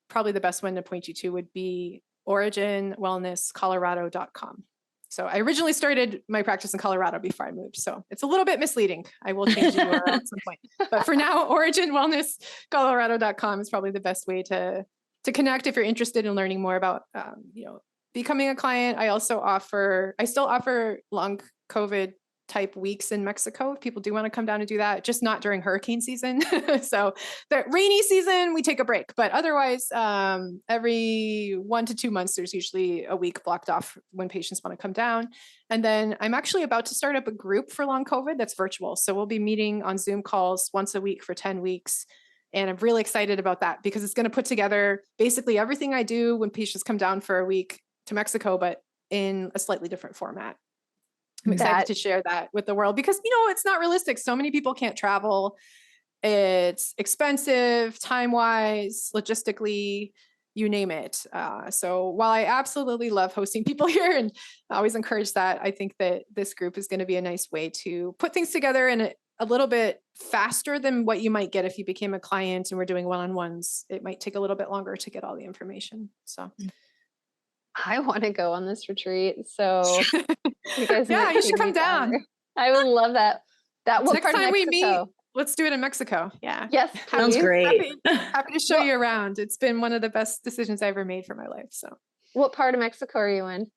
probably the best one to point you to would be originwellnesscolorado.com. So I originally started my practice in Colorado before I moved. So it's a little bit misleading. I will change the URL at some point. But for now, originwellnesscolorado.com is probably the best way to connect if you're interested in learning more about, becoming a client. I still offer long COVID type weeks in Mexico. If people do want to come down and do that, just not during hurricane season. So the rainy season, we take a break, but otherwise, every 1 to 2 months, there's usually a week blocked off when patients want to come down. And then I'm actually about to start up a group for long COVID that's virtual. So we'll be meeting on Zoom calls once a week for 10 weeks. And I'm really excited about that because it's going to put together basically everything I do when patients come down for a week to Mexico, but in a slightly different format. I'm excited to share that with the world because, it's not realistic. So many people can't travel. It's expensive, time-wise, logistically, you name it. So while I absolutely love hosting people here and I always encourage that, I think that this group is going to be a nice way to put things together in a little bit faster than what you might get if you became a client and we're doing one-on-ones. It might take a little bit longer to get all the information. So I want to go on this retreat. So you guys might you see should come me down. there. I would love that. What Next part of time we Mexico? meet, let's do it in Mexico. Yeah. Yes, Sounds please. great. Happy to show you around. It's been one of the best decisions I ever made for my life. So What part of Mexico are you in?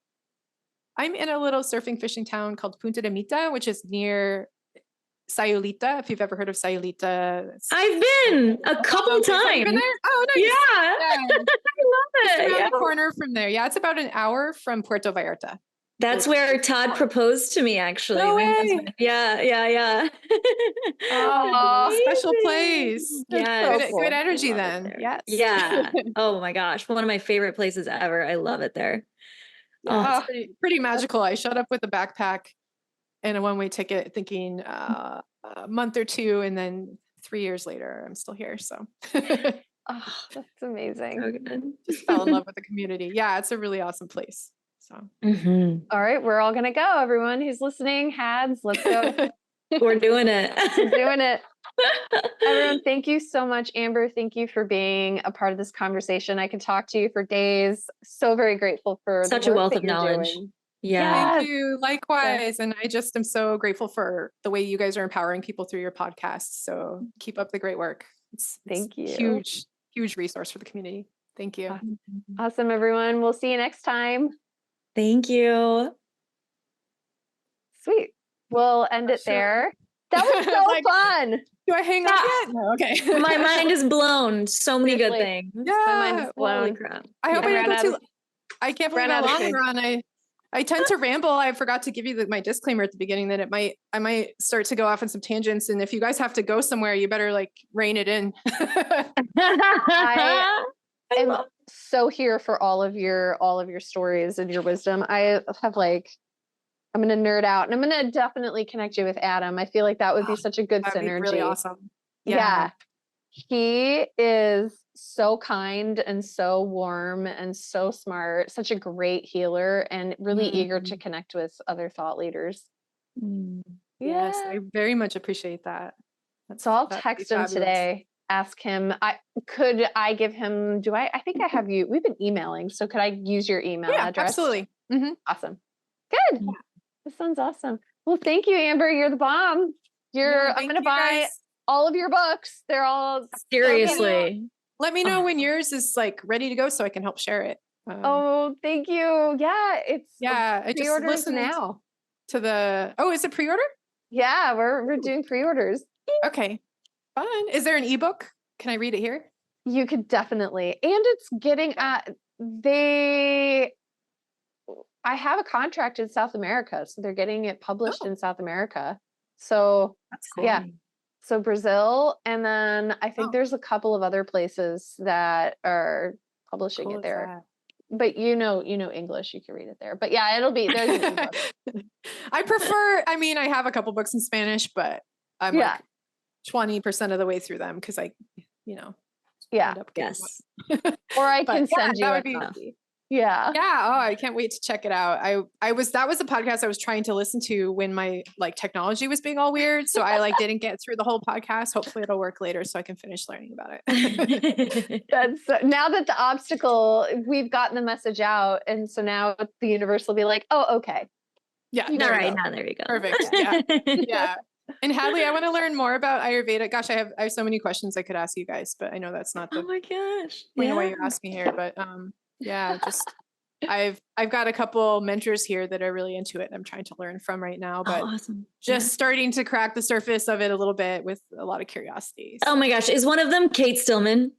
I'm in a little surfing fishing town called Punta de Mita, which is near Sayulita, if you've ever heard of Sayulita. I've been a couple Have you been times. there? Oh, nice. Yeah. Yeah. I love Just it. around Yeah. the corner from there. Yeah, it's about an hour from Puerto Vallarta. That's where Todd proposed to me, actually. No my way. husband. Yeah. Oh, Special Amazing. place. Yeah. so cool. Good I energy love it then. there. Yes. Yeah. Oh my gosh. One of my favorite places ever. I love it there. Yeah, Oh, it's pretty magical. I showed up with a backpack and a one-way ticket thinking a month or two, and then 3 years later, I'm still here. So Oh, that's amazing. so good. just fell in love with the community. Yeah, it's a really awesome place. So Mhm. All right, we're all gonna go. Everyone who's listening, HADS, let's go. We're doing it. We're doing it. Everyone, thank you so much, Amber. Thank you for being a part of this conversation. I could talk to you for days. So very grateful for the Such a work wealth that of you're knowledge. doing. Yeah. thank you. Likewise. And I just am so grateful for the way you guys are empowering people through your podcast. So keep up the great work. It's Thank you. huge resource for the community. Thank you. Awesome, everyone. We'll see you next time. Thank you. Sweet. We'll end it Sure. there. That was so Like, fun. Do I hang up yet? No, okay. My mind is blown. So many good Seriously. things. Yeah. My mind is Holy blown. crap. I hope Yeah. I ran didn't out go too. of- I can't believe ran how out of long food. we're on. I tend to ramble. I forgot to give you my disclaimer at the beginning that I might start to go off on some tangents. And if you guys have to go somewhere, you better like rein it in. I am love- so here for all of your stories and your wisdom. I have I'm gonna nerd out, and I'm gonna definitely connect you with Adam. I feel like that would be such a good That'd be synergy. really awesome. Yeah. He is so kind and so warm and so smart, such a great healer, and really eager to connect with other thought leaders. Yes, I very much appreciate that. So I'll that'd be text him fabulous. today, ask him. I give him, I think I have you, we've been emailing. So could I use your email Yeah, address? absolutely. Mhm. Awesome. Good. Yeah. This sounds awesome. Well, thank you, Amber. You're the bomb. Yeah, I'm thank going to you buy guys. all of your books. They're all Seriously. Let me know Oh. when yours is like ready to go so I can help share it. Oh, thank you. Yeah, it's yeah, I just pre-orders listened now. to the. Oh, is it pre-order? Yeah, we're doing pre-orders. Okay, fun. Is there an ebook? Can I read it here? You could definitely, and it's getting I have a contract in South America, so they're getting it published in South America. So That's cool. yeah, so Brazil, and then I think there's a couple of other places that are publishing Cool it is there. that? But you know English, you can read it there. But yeah, there's an ebook. I mean, I have a couple books in Spanish, but I'm like 20% of the way through them because I end up getting Yes. one. Or I But can yeah, send you that a would be- copy. Yeah. Yeah. Oh, I can't wait to check it out. That was the podcast I was trying to listen to when my technology was being all weird. So I didn't get through the whole podcast. Hopefully it'll work later so I can finish learning about it. That's now that the obstacle, we've gotten the message out, and so now the universe will be like, oh, okay. Yeah. All there we right, go. now there you go. Perfect. Yeah. Yeah. And Hadley, I want to learn more about Ayurveda. Gosh, I have so many questions I could ask you guys, but I know that's not Oh the my gosh. point of why Yeah. you asked me here. But yeah, just I've got a couple mentors here that are really into it. I'm trying to learn from right now, but Oh, awesome. just starting to crack the surface of it a little bit with a lot of curiosity. Oh my gosh. Is one of them Kate Stillman?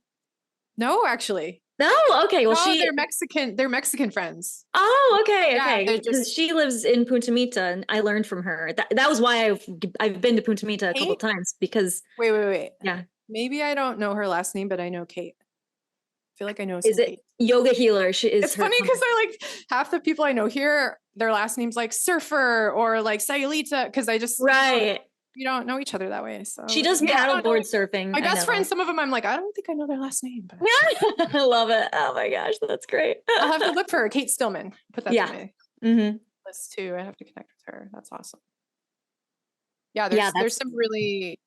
No, actually. No. Okay. Well, They're Mexican. They're Mexican friends. Oh, okay. Yeah, Okay. they're Because just- she lives in Punta Mita and I learned from her. That was why I've been to Punta Mita a couple Kate? times because Wait. Yeah. Maybe I don't know her last name, but I know Kate. I feel like I know. is some it Kate. yoga healer? She is. It's her funny because company. half the people I know here, their last name's like Surfer or like Sayulita, because I just Right. we don't know each other that way. So She does yeah, I don't know. paddleboard surfing. My I best know. friend, some of them, I'm like, I don't think I know their last name, but I love it. Oh my gosh, that's great. I'll have to look for her. Kate Stillman. Put that Yeah. on my Mm-hmm. list too. I have to connect with her. That's awesome. Yeah, Yeah, there's that's- some really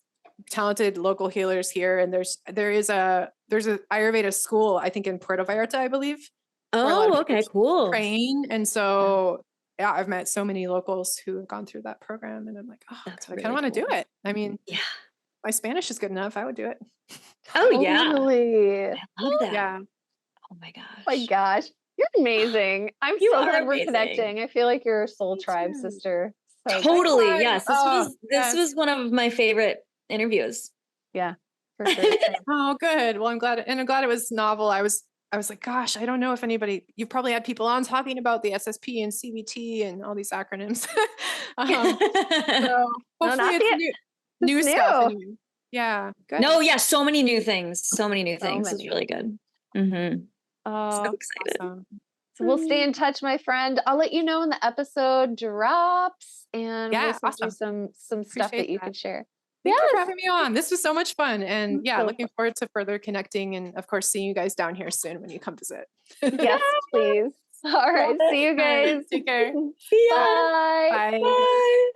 talented local healers here, and there's a Ayurveda school, I think in Puerto Vallarta, I believe. where a lot of Oh, people okay, cool. Train, and so yeah, I've met so many locals who have gone through that program, and I'm like, oh, That's God, I really kind of want to do cool. it. I mean, Yeah. my Spanish is good enough. I would do it. Oh yeah. Totally. I love that. Yeah. Oh my gosh. Oh my gosh. You're amazing. I'm You so are glad we're amazing. connecting. I feel like you're a soul Me tribe, too. sister. So Totally. Likewise. Yes. Oh, This yes. was one of my favorite interviews. yeah, for sure. Same. Oh, good. Well, I'm glad, and I'm glad it was novel. I was like, gosh, I don't know if anybody, you've probably had people on talking about the SSP and CBT and all these acronyms. So No, hopefully not it's the, new it's stuff. new. Anyway. Yeah. Good. No, yeah, so many new things. So many new So things. It's many. really good. So Oh, excited. Awesome. so we'll stay in touch, my friend. I'll let you know when the episode drops, and Yeah, we'll send you awesome. some stuff Appreciate that you that. can share. Thank you for Yes. having me on. This was so much fun. And yeah, So looking forward to further connecting and of course seeing you guys down here soon when you come visit. Yes, please. All right. Love See you it. guys. Take care. See ya. Bye. Bye. Bye.